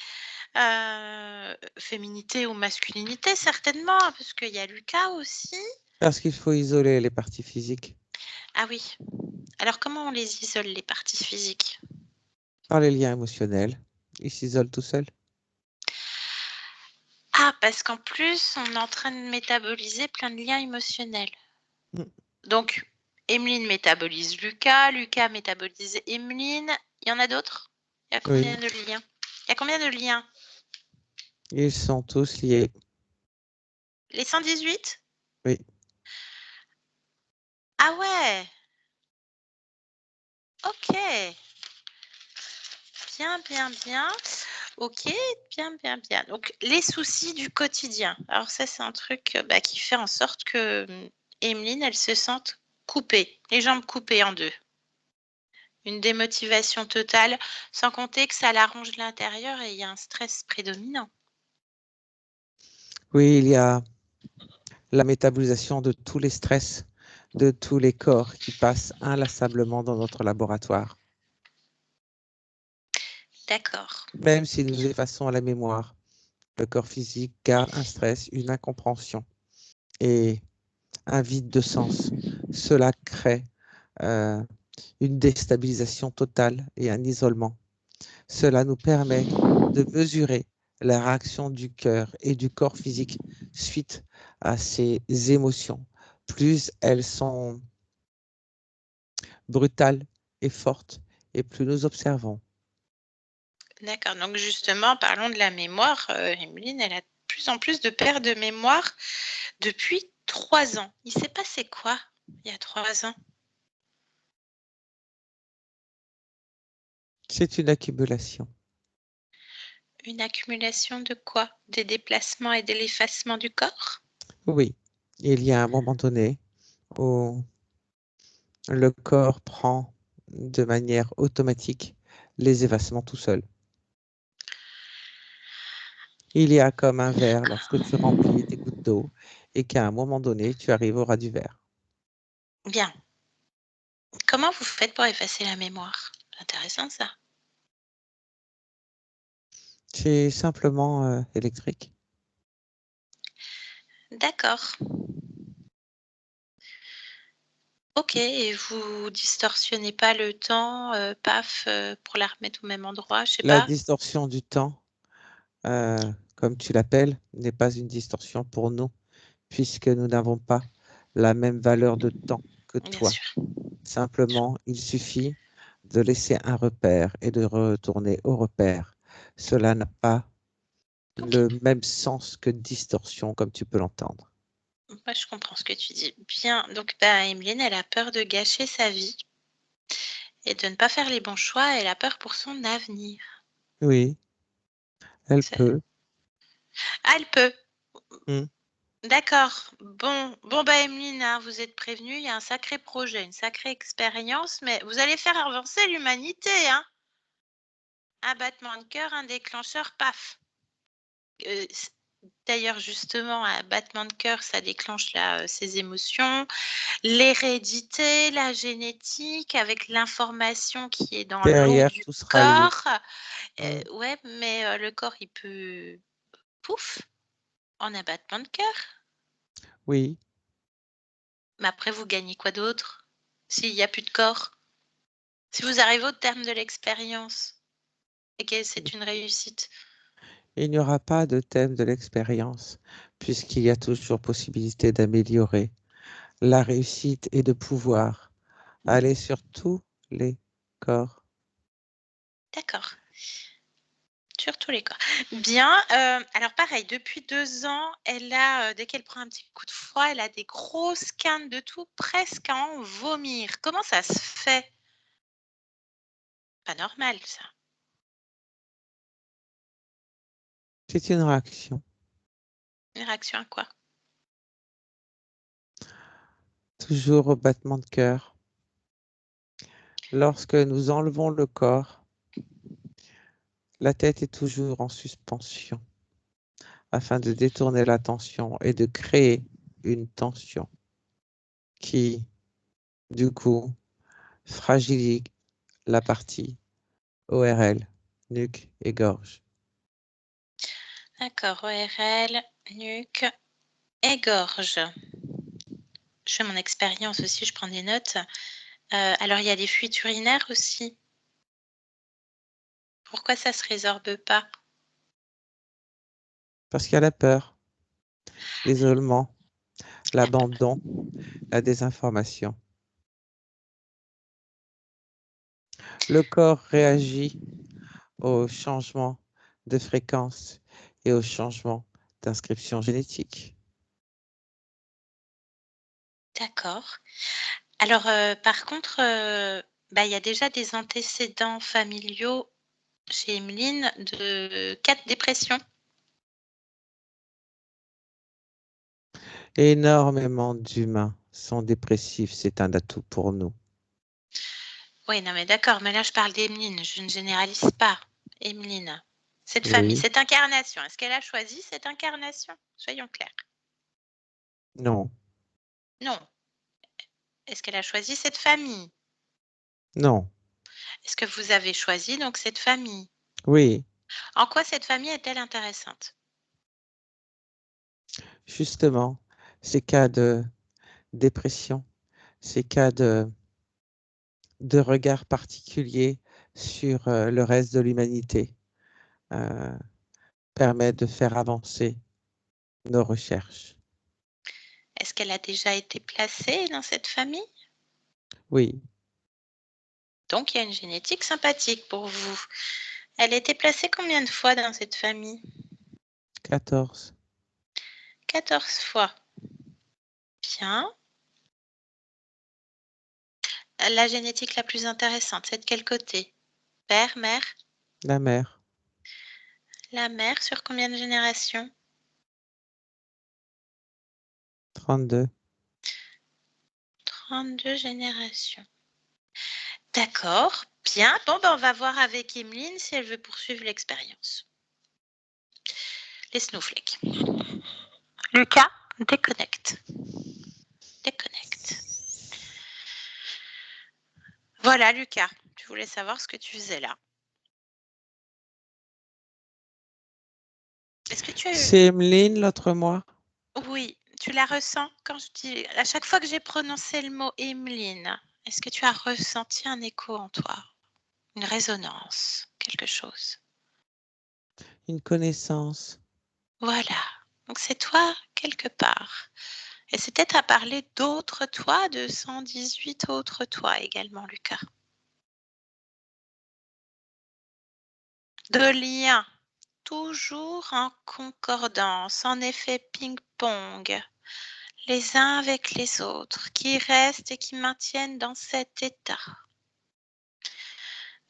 ou masculinité certainement, parce qu'il y a Lucas aussi. parce qu'il faut isoler les parties physiques Ah oui. Alors comment on les isole les parties physiques? par les liens émotionnels. Ils s'isolent tout seuls. Ah parce qu'en plus on est en train de métaboliser plein de liens émotionnels. Mm. Donc Emeline métabolise Lucas, Lucas métabolise Emeline. Il y en a d'autres? Il y a Oui, combien de liens? Il y a combien de liens? ils sont tous liés. Les 118? Oui, Ah ouais! OK. Bien, bien, bien. OK, bien, bien, bien. Donc les soucis du quotidien. Alors ça, c'est un truc, bah, qui fait en sorte que, Emeline, elle se sente coupée, les jambes coupées en 2. Une démotivation totale, sans compter que ça la ronge de l'intérieur et il y a un stress prédominant. oui, il y a la métabolisation de tous les stress, de tous les corps qui passent inlassablement dans notre laboratoire. D'accord. Même si nous Bien. effaçons la mémoire, le corps physique garde un stress, une incompréhension et un vide de sens. Cela crée euh, une déstabilisation totale et un isolement. Cela nous permet de mesurer la réaction du cœur et du corps physique suite à ces émotions. Plus elles sont brutales et fortes, et plus nous observons. D'accord, donc justement, parlons de la mémoire, Emeline, elle a de plus en plus de pertes de mémoire depuis 3 ans. Il s'est passé quoi il y a 3 ans? C'est une accumulation. Une accumulation de quoi? Des déplacements et de l'effacement du corps? Oui, il y a un moment donné où le corps prend de manière automatique les effacements tout seul. Il y a comme un verre lorsque tu remplis des gouttes d'eau et qu'à un moment donné, tu arrives au ras du verre. Bien. Comment vous faites pour effacer la mémoire? C'est intéressant ça. C'est simplement électrique. D'accord. OK et vous distorsionnez pas le temps, paf, pour la remettre au même endroit, je sais La pas? distorsion du temps, comme tu l'appelles, n'est pas une distorsion pour nous, puisque nous n'avons pas la même valeur de temps que Bien toi. sûr. Simplement, il suffit de laisser un repère et de retourner au repère. Cela n'a pas Ok. le même sens que distorsion, comme tu peux l'entendre. Moi, je comprends ce que tu dis. Bien, donc Emeline, elle a peur de gâcher sa vie et de ne pas faire les bons choix. Elle a peur pour son avenir. Oui, elle peut. Ah, elle peut. Hmm. D'accord. Bon, Emeline, hein, vous êtes prévenue, il y a un sacré projet, une sacrée expérience, mais vous allez faire avancer l'humanité, hein. Un battement de cœur, un déclencheur, paf. D'ailleurs, justement, un battement de cœur, ça déclenche ces émotions. L'hérédité, la génétique, avec l'information qui est dans l'eau Derrière, du tout sera lié. corps. Hmm. Ouais, mais le corps, il peut pouf, en un battement de cœur. Oui, Mais après, vous gagnez quoi d'autre s'il n'y a plus de corps? Si vous arrivez au terme de l'expérience et que c'est une réussite. il n'y aura pas de thème de l'expérience, puisqu'il y a toujours possibilité d'améliorer la réussite et de pouvoir aller sur tous les corps. D'accord. Sur tous les corps. Bien. Alors pareil, depuis 2 ans, elle a, dès qu'elle prend un petit coup de froid, elle a des grosses quintes de tout, presque à en vomir. Comment ça se fait? Pas normal ça. C'est une réaction. Une réaction à quoi? Toujours au battement de cœur. Lorsque nous enlevons le corps, la tête est toujours en suspension afin de détourner l'attention et de créer une tension qui, du coup, fragilise la partie ORL, nuque et gorge. D'accord, ORL, nuque et gorge. Je fais mon expérience aussi, je prends des notes. Alors il y a des fuites urinaires aussi. Pourquoi ça se résorbe pas? Parce qu'il y a la peur, l'isolement, La peur. l'abandon, la désinformation. Le corps réagit au changement de fréquence et au changement d'inscription génétique. D'accord. Alors, par contre, il y a déjà des antécédents familiaux chez Emeline de 4 dépressions. Énormément d'humains sont dépressifs, c'est un atout pour nous. Oui, non, mais d'accord, mais là, je parle d'Emeline, je ne généralise pas. Emeline, cette famille, Oui, cette incarnation, est-ce qu'elle a choisi cette incarnation? Soyons clairs. non, Non. Est-ce qu'elle a choisi cette famille? non, Est-ce que vous avez choisi donc cette famille? oui, En quoi cette famille est-elle intéressante? justement, ces cas de dépression, ces cas de regard particulier sur le reste de l'humanité euh, permettent de faire avancer nos recherches. Est-ce qu'elle a déjà été placée dans cette famille? Oui, Donc il y a une génétique sympathique pour vous. Elle a été placée combien de fois dans cette famille? 14. 14 fois. Bien. La génétique la plus intéressante, c'est de quel côté? Père, mère? La mère, La mère sur combien de générations? 32. 32 générations. D'accord, bien. Bon, on va voir avec Emeline si elle veut poursuivre l'expérience. Les snowflakes. Lucas, déconnecte. Déconnecte. Voilà, Lucas, tu voulais savoir ce que tu faisais là. Est-ce que tu as eu... C'est Emeline l'autre mois? Oui, tu la ressens quand je dis... À chaque fois que j'ai prononcé le mot Emeline, est-ce que tu as ressenti un écho en toi? Une résonance, quelque chose? Une connaissance. Voilà, donc c'est toi quelque part. Et c'est peut-être à parler d'autres toi, de 118 autres toi également, Lucas. De liens, toujours en concordance, en effet ping-pong, les uns avec les autres, qui restent et qui maintiennent dans cet état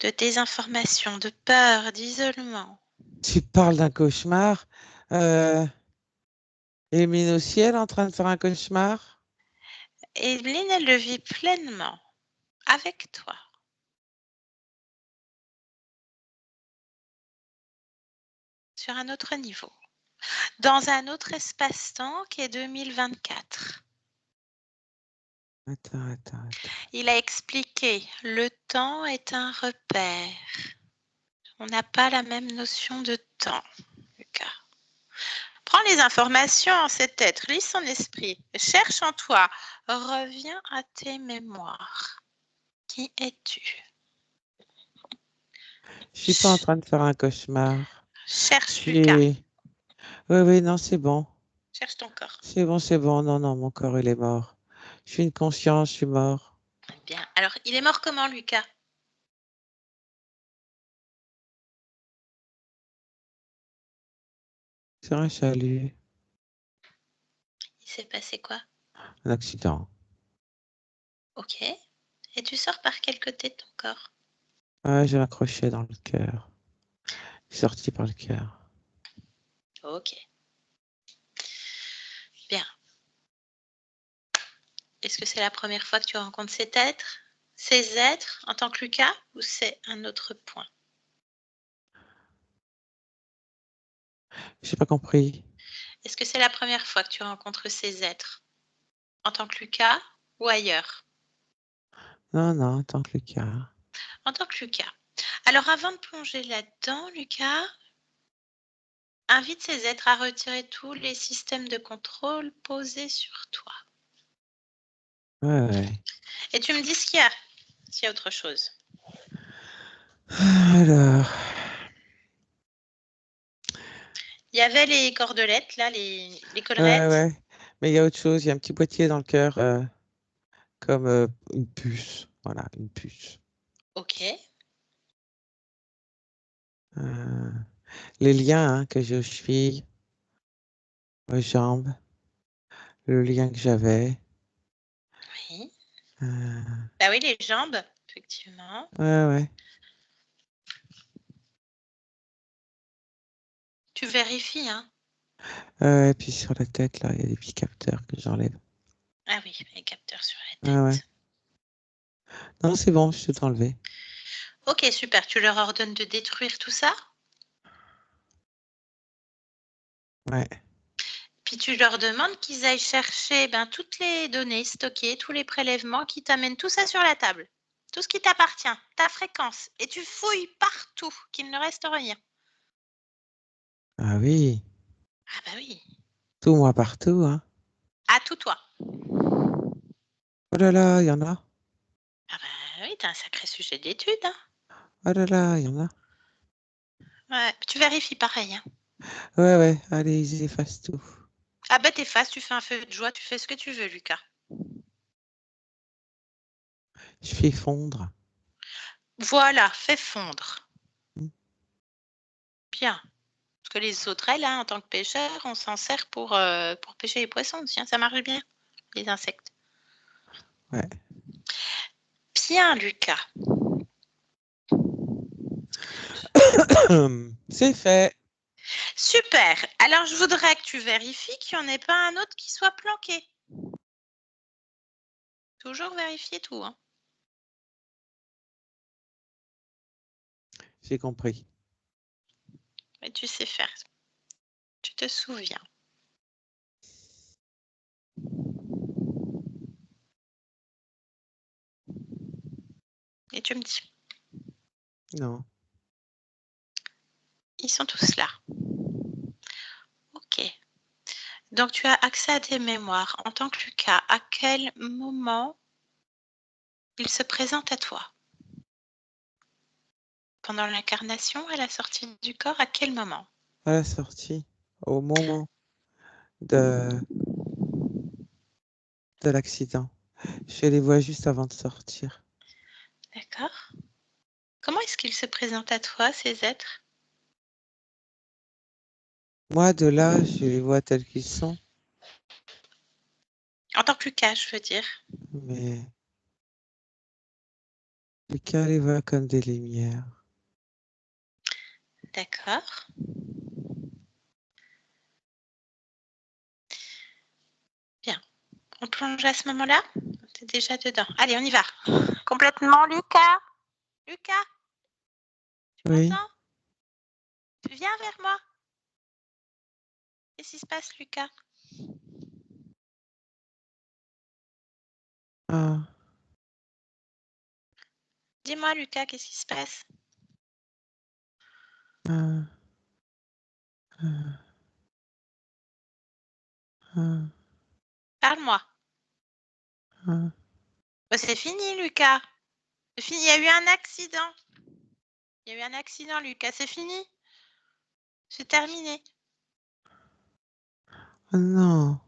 de désinformation, de peur, d'isolement. Tu parles d'un cauchemar. Émile au ciel en train de faire un cauchemar. Evelyne, elle le vit pleinement avec toi. Sur un autre niveau, dans un autre espace-temps qui est 2024. Attends. Il a expliqué, le temps est un repère. On n'a pas la même notion de temps, Lucas. Prends les informations en cet être, lis son esprit, cherche en toi, reviens à tes mémoires. Qui es-tu? Je suis pas en train de faire un cauchemar. Cherche, Lucas. Oui, non, c'est bon. Cherche ton corps. C'est bon. Non, mon corps, il est mort. Je suis une conscience, je suis mort. Bien. Alors, il est mort comment, Lucas? Sur un chalut. Il s'est passé quoi? Un accident. Ok. Et tu sors par quel côté de ton corps? Ouais, j'ai un crochet dans le cœur. Sorti par le cœur. Ok. Bien. Est-ce que c'est la première fois que tu rencontres ces êtres en tant que Lucas, ou c'est un autre point? J'ai pas compris. Est-ce que c'est la première fois que tu rencontres ces êtres en tant que Lucas ou ailleurs? Non, en tant que le cœur. En tant que Lucas. Alors avant de plonger là-dedans, Lucas, invite ces êtres à retirer tous les systèmes de contrôle posés sur toi. Ouais. Et tu me dis s'il y a autre chose. Alors. Il y avait les cordelettes, là, les collerettes. Ouais. Mais il y a autre chose. Il y a un petit boîtier dans le cœur, comme une puce. Voilà, une puce. Ok. Les liens que j'ai aux chevilles, aux jambes, le lien que j'avais. Oui. Euh, Bah oui, les jambes, effectivement. ouais. Tu vérifies, hein? Et puis sur la tête, là, il y a des petits capteurs que j'enlève. Ah oui, les capteurs sur la tête. Ouais. Non, c'est bon, je suis tout enlevé. Ok, super. Tu leur ordonnes de détruire tout ça? Ouais. Puis tu leur demandes qu'ils aillent chercher toutes les données stockées, tous les prélèvements, qui t'amènent tout ça sur la table. Tout ce qui t'appartient, ta fréquence. Et tu fouilles partout, qu'il ne reste rien. Ah oui. Ah bah oui. Tout moi partout, hein. À tout toi. Oh là là, il y en a. Ah bah oui, t'as un sacré sujet d'étude, hein. Oh là là, il y en a. Ouais, tu vérifies pareil, hein. Ouais. Allez, ils effacent tout. Ah bah t'effaces, tu fais un feu de joie, tu fais ce que tu veux, Lucas. Je fais fondre. Voilà, fais fondre. Hmm. Bien. Parce que les sauterelles, hein, en tant que pêcheur, on s'en sert pour pêcher les poissons aussi, hein. Ça marche bien, les insectes. Ouais. Bien, Lucas. C'est fait. Super. Alors, je voudrais que tu vérifies qu'il n'y en ait pas un autre qui soit planqué. Toujours vérifier tout, hein. J'ai compris. Mais tu sais faire. Tu te souviens. Et tu me dis, Non. ils sont tous là. Ok. Donc, tu as accès à des mémoires. En tant que Lucas, à quel moment il se présente à toi? Pendant l'incarnation, à la sortie du corps, à quel moment? À la sortie, au moment de l'accident. Je les vois juste avant de sortir. D'accord. Comment est-ce qu'ils se présentent à toi, ces êtres? Moi, de là, je les vois tels qu'ils sont, En tant que Lucas, je veux dire. mais Lucas les voit comme des lumières. D'accord. Bien. On plonge à ce moment-là? T'es déjà dedans. Allez, on y va. Complètement, Lucas. Lucas, tu Oui. m'entends? Tu viens vers moi? Qu'est-ce qui se passe, Lucas? Ah, Dis-moi, Lucas, qu'est-ce qui se passe? ah, ah, ah, Parle-moi. ah. Bah, c'est fini, Lucas. C'est fini. Il y a eu un accident. Il y a eu un accident, Lucas. C'est fini. C'est terminé. Ah non.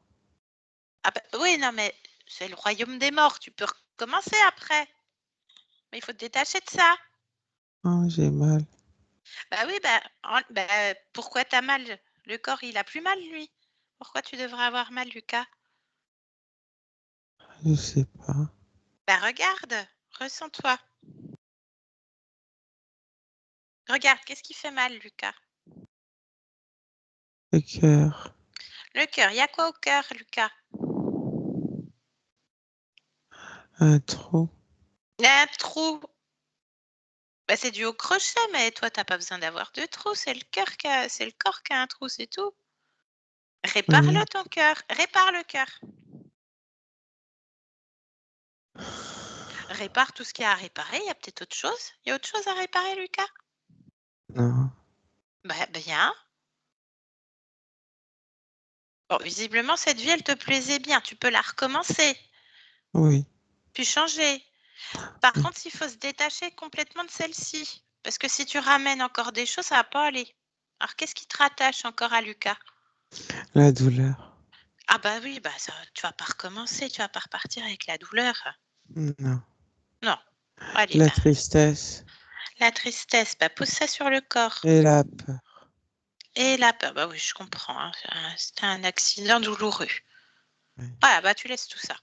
Ah bah, oui, non, mais c'est le royaume des morts. Tu peux recommencer après. Mais il faut te détacher de ça. Ah, j'ai mal. Bah oui, pourquoi t'as mal? Le corps, il a plus mal, lui. Pourquoi tu devrais avoir mal, Lucas? Je sais pas. Bah regarde, ressens-toi. Regarde, qu'est-ce qui fait mal, Lucas? Le cœur. Le cœur. Il y a quoi au cœur, Lucas? Un trou. Il y a un trou. Bah, c'est dû au crochet, mais toi, t'as pas besoin d'avoir de trou. C'est c'est le corps qui a un trou, c'est tout. Répare-le, Oui. ton cœur. Répare le cœur. Répare tout ce qu'il y a à réparer. Il y a peut-être autre chose. Il y a autre chose à réparer, Lucas? Non. Bah, bien. Bon, visiblement, cette vie, elle te plaisait bien. Tu peux la recommencer, Oui. puis changer. Par Oui. contre, il faut se détacher complètement de celle-ci. Parce que si tu ramènes encore des choses, ça va pas aller. Alors, qu'est-ce qui te rattache encore à Lucas? La douleur. Ah bah oui, ça, tu vas pas recommencer, tu vas pas repartir avec la douleur. Non. Non. Allez, La tristesse la tristesse, pose ça sur le corps. et la peur. Et la peur, bah oui, je comprends, hein, c'était un accident douloureux. Oui. Voilà, tu laisses tout ça.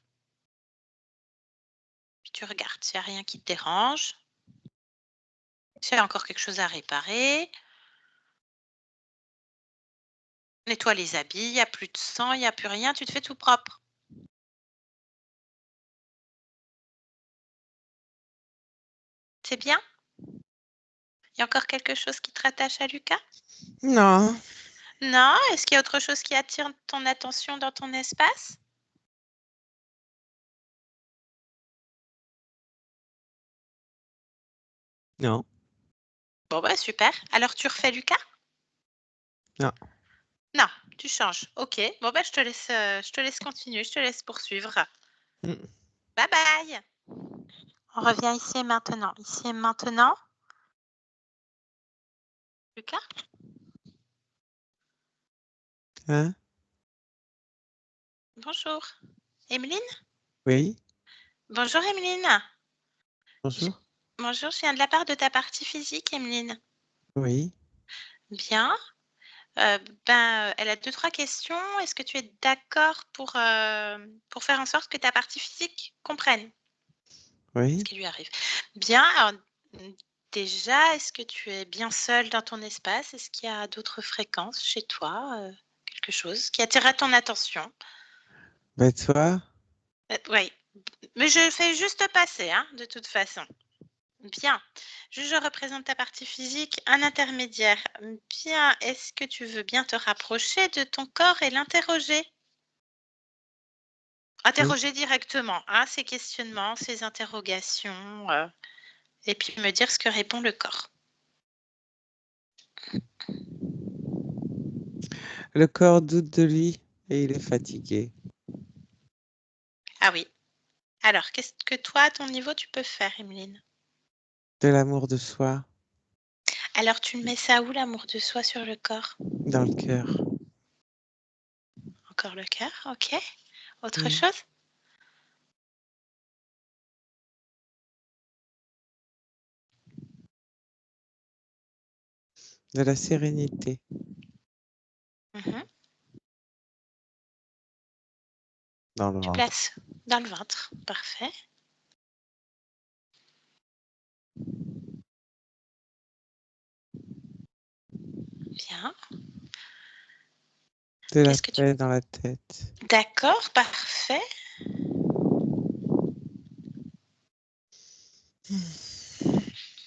Puis tu regardes s'il n'y a rien qui te dérange, s'il y a encore quelque chose à réparer. Nettoie les habits, il n'y a plus de sang, il n'y a plus rien, tu te fais tout propre. C'est bien? Il y a encore quelque chose qui te rattache à Lucas? Non. Non? Est-ce qu'il y a autre chose qui attire ton attention dans ton espace? Non. Bon, super. Alors tu refais Lucas? Non. Non, tu changes. OK. Bon, je te laisse continuer, je te laisse poursuivre. Mm. Bye bye. On revient ici et maintenant. Ici et maintenant. Lucas? Hein? Bonjour. Emeline? Oui. Bonjour, Emeline. Je- Bonjour. Bonjour, je viens de la part de ta partie physique, Emeline. Oui. Bien. Elle a deux, trois questions. Est-ce que tu es d'accord pour faire en sorte que ta partie physique comprenne ce Oui. qui lui arrive? Bien. Alors, déjà, est-ce que tu es bien seule dans ton espace? Est-ce qu'il y a d'autres fréquences chez toi? Quelque chose qui attirera ton attention? Ben toi? Oui, mais je fais juste passer, hein, de toute façon. Bien. Je représente ta partie physique, un intermédiaire. Bien. Est-ce que tu veux bien te rapprocher de ton corps et l'interroger? Oui. Interroger directement, hein, ces questionnements, ces interrogations, et puis me dire ce que répond le corps. Le corps doute de lui et il est fatigué. Ah oui. Alors, qu'est-ce que toi, à ton niveau, tu peux faire, Emeline? De l'amour de soi Alors, tu mets ça où, l'amour de soi sur le corps? dans le cœur. Encore le cœur, ok. Autre Mm. chose? De la sérénité. Mhm. dans le Tu ventre. places dans le ventre. Parfait. Bien. De la Qu'est-ce que tu... paix dans la tête. D'accord, parfait.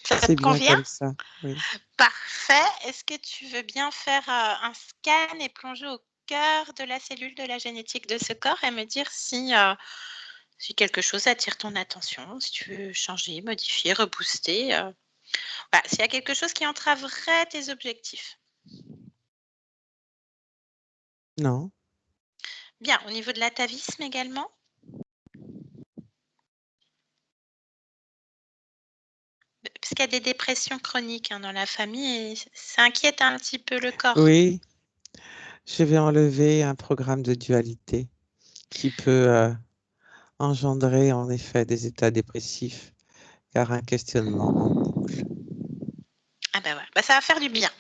Ça C'est te bien convient? comme ça. Oui. Parfait. Est-ce que tu veux bien faire un scan et plonger au cœur de la cellule de la génétique de ce corps et me dire si quelque chose attire ton attention, si tu veux changer, modifier, rebooster, voilà, s'il y a quelque chose qui entraverait tes objectifs. Non. Bien, au niveau de l'atavisme également? Parce qu'il y a des dépressions chroniques dans la famille et ça inquiète un petit peu le corps. Oui. Je vais enlever un programme de dualité qui peut engendrer en effet des états dépressifs, car un questionnement en boucle. Ah bah ouais, bah ça va faire du bien.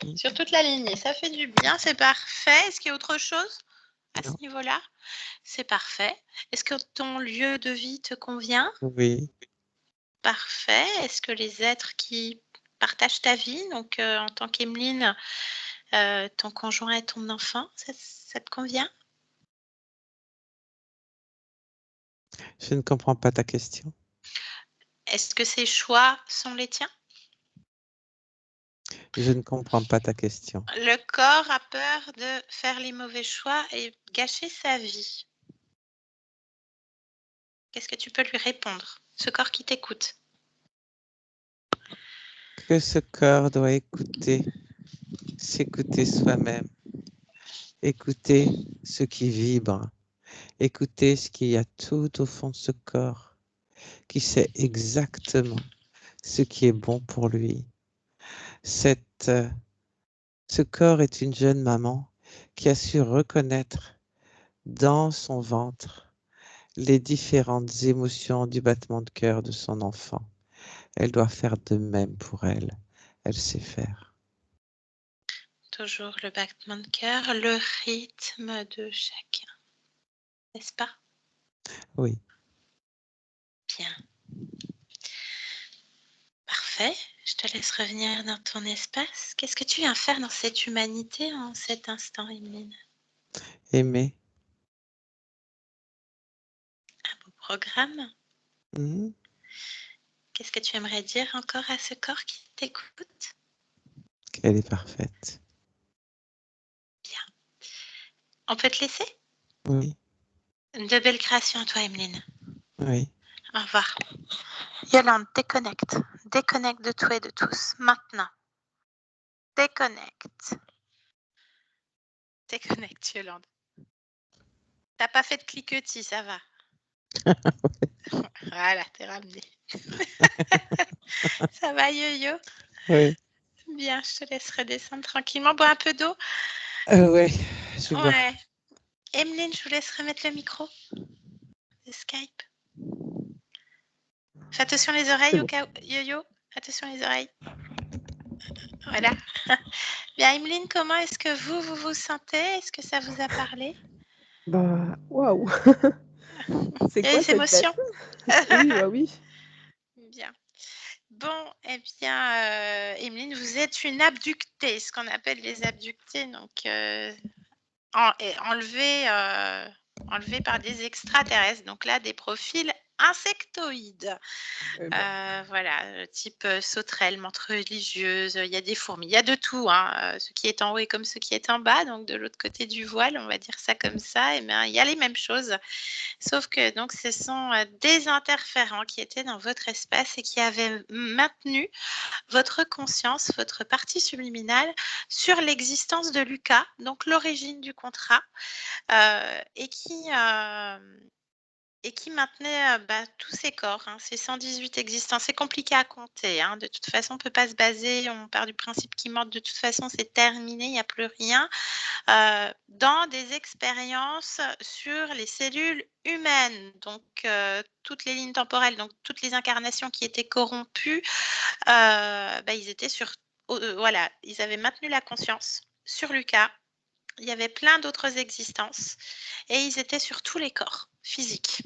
Mm. Sur toute la lignée, ça fait du bien, c'est parfait. Est-ce qu'il y a autre chose à ce Non. niveau-là? C'est parfait. Est-ce que ton lieu de vie te convient? Oui. Parfait. Est-ce que les êtres qui partagent ta vie, donc en tant qu'Emeline, ton conjoint et ton enfant, ça te convient? Je ne comprends pas ta question. Est-ce que ces choix sont les tiens? Je ne comprends pas ta question. Le corps a peur de faire les mauvais choix et gâcher sa vie. Qu'est-ce que tu peux lui répondre? Ce corps qui t'écoute. Que ce corps doit écouter, s'écouter soi-même, écouter ce qui vibre, écouter ce qu'il y a tout au fond de ce corps, qui sait exactement ce qui est bon pour lui. Ce corps est une jeune maman qui a su reconnaître dans son ventre les différentes émotions du battement de cœur de son enfant. Elle doit faire de même pour elle. Elle sait faire. Toujours le battement de cœur, le rythme de chacun, n'est-ce pas? Oui. Bien. Parfait. Je te laisse revenir dans ton espace. Qu'est-ce que tu viens faire dans cette humanité en cet instant, Emeline? Aimer. Un beau programme. Mhm. Qu'est-ce que tu aimerais dire encore à ce corps qui t'écoute? Qu'elle est parfaite. Bien. On peut te laisser? Oui. De belles créations à toi, Emeline. Oui. Au revoir. Yolande, déconnecte. Déconnecte de tout et de tous. Maintenant. Déconnecte. Déconnecte, Yolande. T'as pas fait de cliquetis, ça va. Voilà, t'es ramené. Ça va, Yo-Yo? Oui. Bien, je te laisse redescendre tranquillement. Bois un peu d'eau. Ouais, je vois. Ouais. Emeline, je vous laisse remettre le micro de Skype. Fais attention les oreilles C'est au bon. cas où. Yo-Yo, attention les oreilles. Voilà. Bien, Emeline, comment est-ce que vous sentez? Est-ce que ça vous a parlé? Bah, waouh! C'est Il y a quoi des cette bête? émotions? Oui, bah oui. Bien. Bon, eh bien, Emeline, vous êtes une abductée, ce qu'on appelle les abductés, donc enlevés par des extraterrestres. Donc là, des profils insectoïdes. Voilà, type sauterelle, menthe religieuse, il y a des fourmis, il y a de tout, ce qui est en haut et comme ce qui est en bas, donc de l'autre côté du voile, on va dire ça comme ça, et bien, il y a les mêmes choses, sauf que donc ce sont des interférents qui étaient dans votre espace et qui avaient maintenu votre conscience, votre partie subliminale sur l'existence de Lucas, donc l'origine du contrat, et qui maintenait tous ces corps, ces 118 existants. C'est compliqué à compter. De toute façon, on ne peut pas se baser, on part du principe qu'ils mortent, de toute façon, c'est terminé, il n'y a plus rien. Dans des expériences sur les cellules humaines, donc toutes les lignes temporelles, donc toutes les incarnations qui étaient corrompues, ils étaient sur. Voilà, ils avaient maintenu la conscience. sur Lucas, il y avait plein d'autres existences et ils étaient sur tous les corps physiques.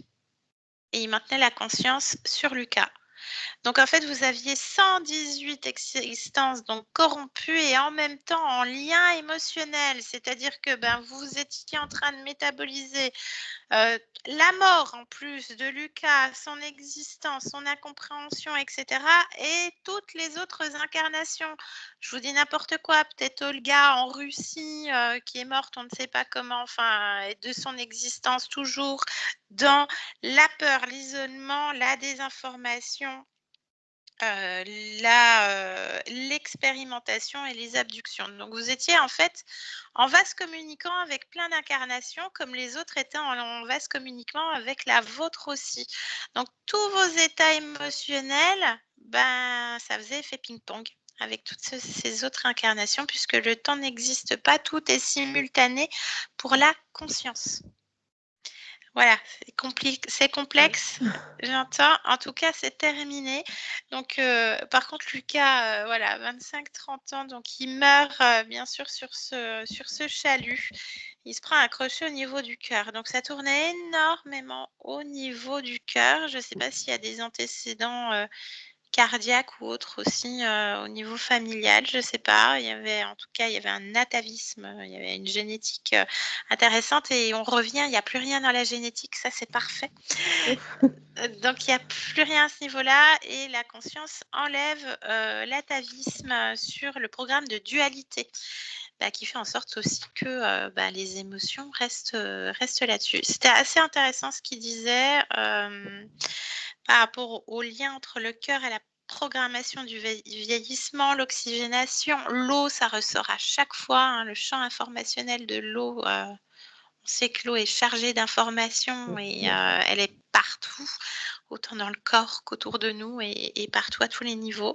Et ils maintenaient la conscience sur Lucas. Donc, en fait, vous aviez 118 existences donc corrompues et en même temps en lien émotionnel. C'est-à-dire que vous étiez en train de métaboliser la mort en plus de Lucas, son existence, son incompréhension, etc. Et toutes les autres incarnations. Je vous dis n'importe quoi, peut-être Olga en Russie qui est morte, on ne sait pas comment, enfin, de son existence toujours dans la peur, l'isolement, la désinformation. L'expérimentation et les abductions. Donc, vous étiez en fait en vase communicant avec plein d'incarnations, comme les autres étaient en vase communicant avec la vôtre aussi. Donc, tous vos états émotionnels, ça faisait effet ping-pong avec toutes ces autres incarnations, puisque le temps n'existe pas, tout est simultané pour la conscience. Voilà, c'est complexe, j'entends. En tout cas, c'est terminé. Donc, par contre, Lucas, voilà, 25-30 ans, donc il meurt bien sûr sur ce chalut. Il se prend un crochet au niveau du cœur. Donc, ça tournait énormément au niveau du cœur. Je ne sais pas s'il y a des antécédents cardiaque ou autre aussi au niveau familial, je ne sais pas. En tout cas, il y avait un atavisme, il y avait une génétique intéressante et on revient, il n'y a plus rien dans la génétique, ça c'est parfait. Donc, il n'y a plus rien à ce niveau-là et la conscience enlève l'atavisme sur le programme de dualité. Qui fait en sorte aussi que les émotions restent là-dessus. C'était assez intéressant ce qu'il disait par rapport au lien entre le cœur et la programmation du vieillissement, l'oxygénation. L'eau, ça ressort à chaque fois, hein, le champ informationnel de l'eau. On sait que l'eau est chargée d'informations et elle est partout, autant dans le corps qu'autour de nous et partout à tous les niveaux.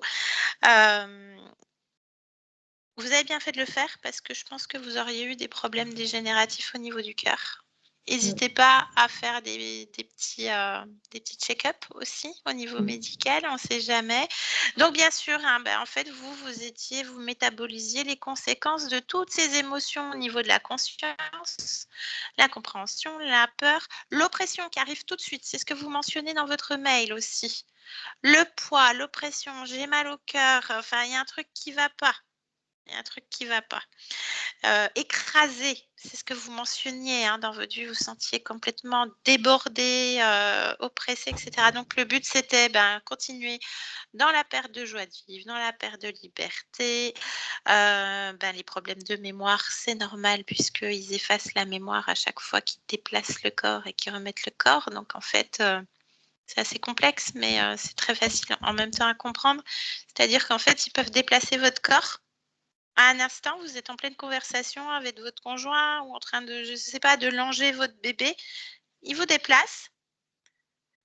Vous avez bien fait de le faire parce que je pense que vous auriez eu des problèmes dégénératifs au niveau du cœur. N'hésitez pas à faire des petits check-up aussi au niveau médical, on ne sait jamais. Donc, bien sûr, en fait, vous métabolisiez les conséquences de toutes ces émotions au niveau de la conscience, la compréhension, la peur, l'oppression qui arrive tout de suite. C'est ce que vous mentionnez dans votre mail aussi. Le poids, l'oppression, j'ai mal au cœur, enfin, il y a un truc qui ne va pas. Il y a un truc qui ne va pas. Écrasé, c'est ce que vous mentionniez dans votre vie, vous sentiez complètement débordé, oppressé, etc. Donc, le but, c'était continuer dans la perte de joie de vivre, dans la perte de liberté. Les problèmes de mémoire, c'est normal puisqu'ils effacent la mémoire à chaque fois qu'ils déplacent le corps et qu'ils remettent le corps. Donc, en fait, c'est assez complexe, mais c'est très facile en même temps à comprendre. C'est-à-dire qu'en fait, ils peuvent déplacer votre corps. À un instant, vous êtes en pleine conversation avec votre conjoint ou en train de, je sais pas, de langer votre bébé. Il vous déplace.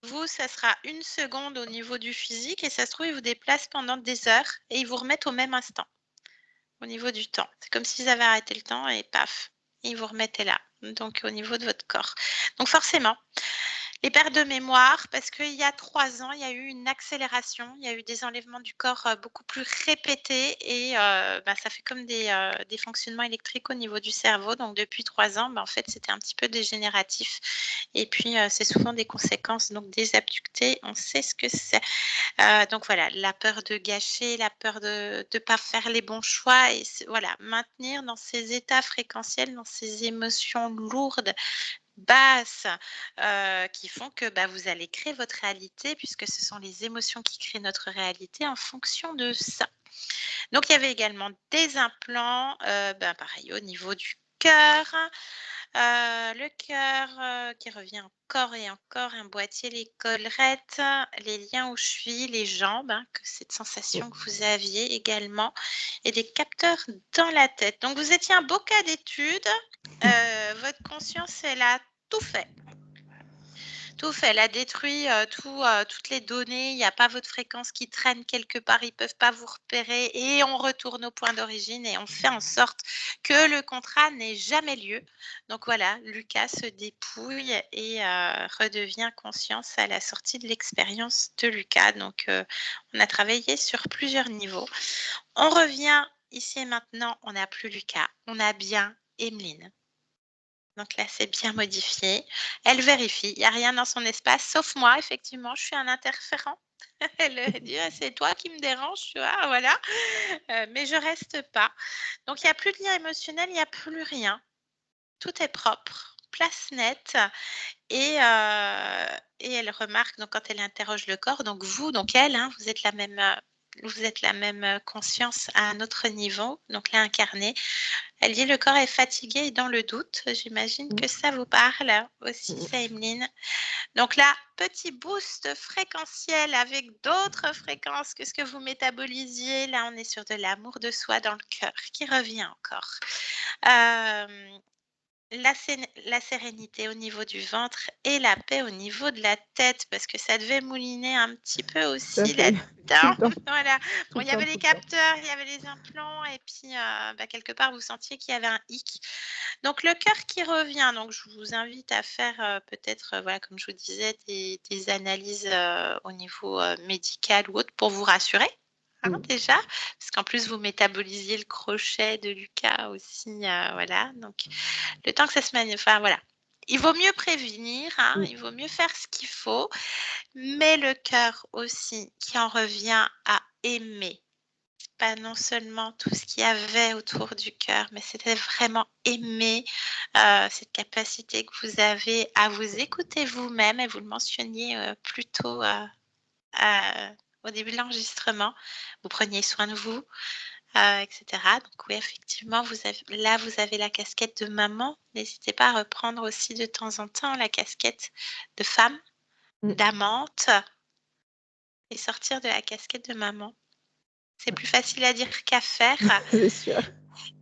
Vous, ça sera 1 seconde au niveau du physique et ça se trouve, il vous déplace pendant des heures et ils vous remettent au même instant, au niveau du temps. C'est comme s'ils avaient arrêté le temps et paf, ils vous remettaient là, donc au niveau de votre corps. Donc forcément, les pertes de mémoire, parce qu'il y a 3 ans, il y a eu une accélération, il y a eu des enlèvements du corps beaucoup plus répétés et ça fait comme des fonctionnements électriques au niveau du cerveau. Donc, depuis 3 ans, en fait, c'était un petit peu dégénératif. Et puis, c'est souvent des conséquences donc, des abductés. On sait ce que c'est. Donc, voilà, la peur de gâcher, la peur de ne pas faire les bons choix et voilà, maintenir dans ces états fréquentiels, dans ces émotions lourdes, basses qui font que vous allez créer votre réalité puisque ce sont les émotions qui créent notre réalité en fonction de ça. Donc, il y avait également des implants, pareil au niveau du cœur. Le cœur qui revient encore et encore, un boîtier, les collerettes, les liens aux chevilles, les jambes, que cette sensation que vous aviez également, et des capteurs dans la tête. Donc, vous étiez un beau cas d'étude. Votre conscience, elle a tout fait. Tout fait, elle a détruit toutes les données. Il n'y a pas votre fréquence qui traîne quelque part. Ils ne peuvent pas vous repérer. Et on retourne au point d'origine et on fait en sorte que le contrat n'ait jamais lieu. Donc voilà, Lucas se dépouille et redevient conscience à la sortie de l'expérience de Lucas. Donc on a travaillé sur plusieurs niveaux. On revient ici et maintenant, on n'a plus Lucas, on a bien Emeline. Donc là, c'est bien modifié. Elle vérifie, il n'y a rien dans son espace, sauf moi, effectivement, je suis un interférent. Elle dit: «Ah, c'est toi qui me dérange», tu vois? Voilà, mais je reste pas. Donc il n'y a plus de lien émotionnel, il n'y a plus rien. Tout est propre, place nette et elle remarque donc quand elle interroge le corps, donc vous, donc elle, hein, vous êtes la même, conscience à un autre niveau, donc là incarné. Elle dit: «Le corps est fatigué et dans le doute». J'imagine Mmh. que ça vous parle aussi, Mmh. ça, Emeline. Donc là, petit boost fréquentiel avec d'autres fréquences que ce que vous métabolisiez. Là, on est sur de l'amour de soi dans le cœur qui revient encore. Hem, la sérénité au niveau du ventre et la paix au niveau de la tête parce que ça devait mouliner un petit peu Tout à aussi fait. Tout là-dedans. le temps, Voilà. tout Bon, le il y temps, avait tout les le temps. capteurs, il y avait les implants et puis, quelque part, vous sentiez qu'il y avait un hic. Donc le cœur qui revient, donc je vous invite à faire, peut-être, voilà, comme je vous disais, des analyses, au niveau, médical ou autre pour vous rassurer, hein, Mmh. déjà. Parce qu'en plus, vous métabolisiez le crochet de Lucas aussi, voilà, donc le temps que ça se enfin voilà. Il vaut mieux prévenir, hein, Mmh. il vaut mieux faire ce qu'il faut, mais le cœur aussi qui en revient à aimer. Pas non seulement tout ce qu'il y avait autour du cœur, mais c'était vraiment aimer, cette capacité que vous avez à vous écouter vous-même et vous le mentionniez, plus tôt, au début de l'enregistrement. Vous preniez soin de vous, et cetera. Donc oui, effectivement, vous avez la casquette de maman. N'hésitez pas à reprendre aussi de temps en temps la casquette de femme, Mmh. d'amante et sortir de la casquette de maman. C'est plus facile à dire qu'à faire. C'est sûr.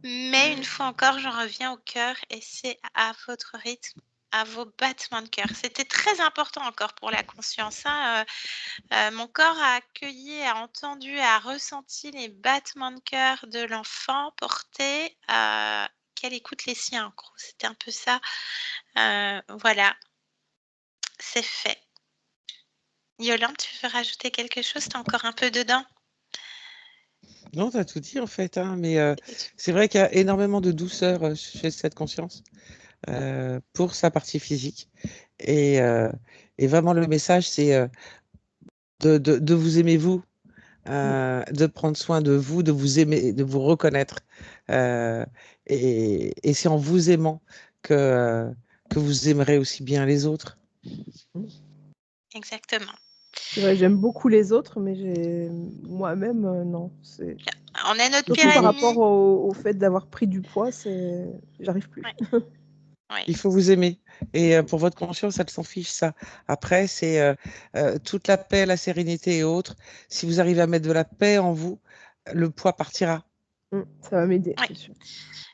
Mais une fois encore, j'en reviens au cœur et c'est à votre rythme, à vos battements de cœur. C'était très important encore pour la conscience, hein, mon corps a accueilli, a entendu, a ressenti les battements de cœur de l'enfant porté, qu'elle écoute les siens, en gros. C'était un peu ça, voilà, c'est fait. Yolande, tu veux rajouter quelque chose? Tu es encore un peu dedans? Non, tu as tout dit en fait, hein, mais c'est vrai qu'il y a énormément de douceur chez cette conscience pour sa partie physique. Et, euh, et vraiment, le message, c'est de vous aimer vous, Mmh. de prendre soin de vous, de vous aimer, de vous reconnaître. Euh, et c'est en vous aimant que vous aimerez aussi bien les autres. Mmh. Exactement. C'est vrai, j'aime beaucoup les autres, mais moi-même, non. C'est On est notre pire surtout par rapport ennemi. au fait d'avoir pris du poids, j'arrive plus. Ouais, ouais. Il faut vous aimer. Et pour votre conscience, elle s'en fiche, ça. Après, c'est toute la paix, la sérénité et autres. Si vous arrivez à mettre de la paix en vous, le poids partira. Ça va m'aider, Ouais. c'est sûr.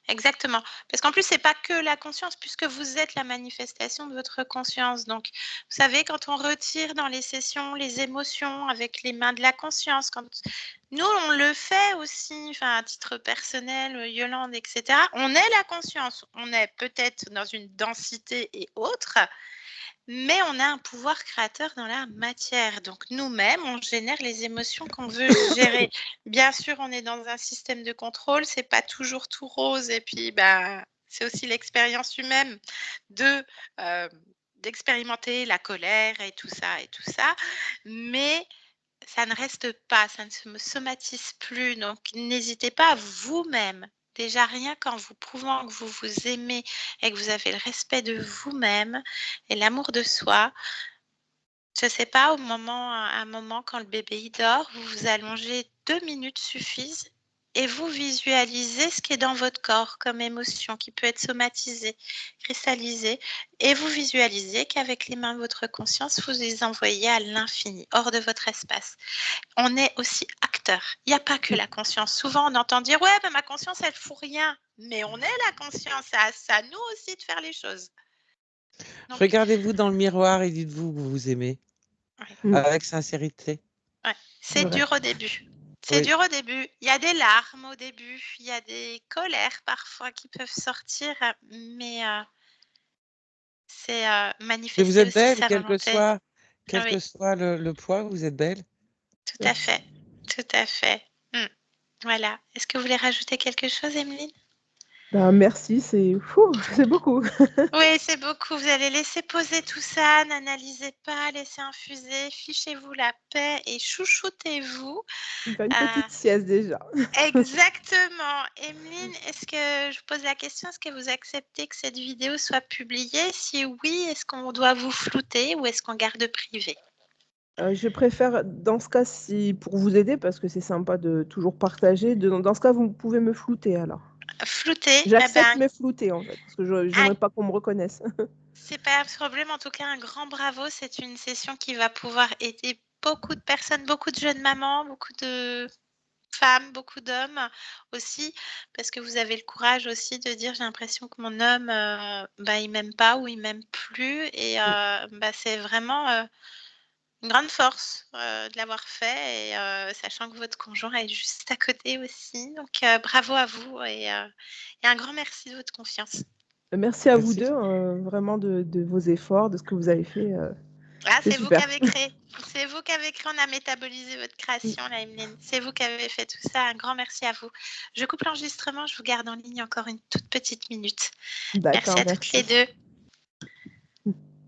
Exactement. Parce qu'en plus, c'est pas que la conscience, puisque vous êtes la manifestation de votre conscience. Donc, vous savez, quand on retire dans les sessions les émotions avec les mains de la conscience, quand nous, on le fait aussi, enfin, à titre personnel, Yolande, etc. On est la conscience. On est peut-être dans une densité et autres, mais on a un pouvoir créateur dans la matière. Donc nous-mêmes, on génère les émotions qu'on veut gérer. Bien sûr, on est dans un système de contrôle, c'est pas toujours tout rose et puis bah, c'est aussi l'expérience humaine de d'expérimenter la colère et tout ça, mais ça ne reste pas, ça ne se somatise plus. Donc n'hésitez pas vous-même. Déjà rien qu'en vous prouvant que vous vous aimez et que vous avez le respect de vous-même et l'amour de soi, je sais pas, à un moment quand le bébé il dort, vous vous allongez 2 minutes suffisent et vous visualisez ce qui est dans votre corps comme émotion qui peut être somatisée, cristallisée et vous visualisez qu'avec les mains de votre conscience, vous les envoyez à l'infini, hors de votre espace. On est aussi acteur. Il n'y a pas que Mmh. la conscience. Souvent, on entend dire: «Ouais, bah, ma conscience, elle fout rien». Mais on est la conscience, c'est à nous aussi de faire les choses. Donc Regardez-vous dans le miroir et dites-vous que vous vous aimez ouais. Mmh. avec sincérité. Ouais, C'est c'est vrai. dur au début. C'est Oui, dur au début. Il y a des larmes au début, il y a des colères parfois qui peuvent sortir, mais c'est, mais vous manifester êtes aussi belle, sa volonté. quel Oui, que soit le poids, vous êtes belle. tout à fait, tout à fait. Mmh. Voilà. Est-ce que vous voulez rajouter quelque chose, Emeline? Ben, merci, c'est c'est beaucoup. Oui, c'est beaucoup. Vous allez laisser poser tout ça, n'analysez pas, laissez infuser, fichez-vous la paix et chouchoutez-vous. Faire une Euh, petite sieste déjà. Exactement. Emeline, est-ce que je pose la question, est-ce que vous acceptez que cette vidéo soit publiée? Si oui, est-ce qu'on doit vous flouter ou est-ce qu'on garde privé? Je préfère dans ce cas, si pour vous aider, parce que c'est sympa de toujours partager, dans ce cas, vous pouvez me flouter alors. Flouter, eh J'accepte ben, mais flouter en fait, parce que j'aimerais pas qu'on me reconnaisse. c'est pas un problème. En tout cas, un grand bravo. C'est une session qui va pouvoir aider beaucoup de personnes, beaucoup de jeunes mamans, beaucoup de femmes, beaucoup d'hommes aussi, parce que vous avez le courage aussi de dire: «J'ai l'impression que mon homme, il m'aime pas ou il m'aime plus» et Mmh. c'est vraiment, une grande force, de l'avoir fait et sachant que votre conjoint est juste à côté aussi. Donc bravo à vous et un grand merci de votre confiance. Merci à vous Merci. 2, vraiment de vos efforts, de ce que vous avez fait, Ah, c'est super. c'est vous qui avez créé, on a métabolisé votre création là, Emeline. C'est vous qui avez fait tout ça. Un grand merci à vous. Je coupe l'enregistrement, je vous garde en ligne encore une toute petite minute. Merci D'accord, à toutes les merci. 2.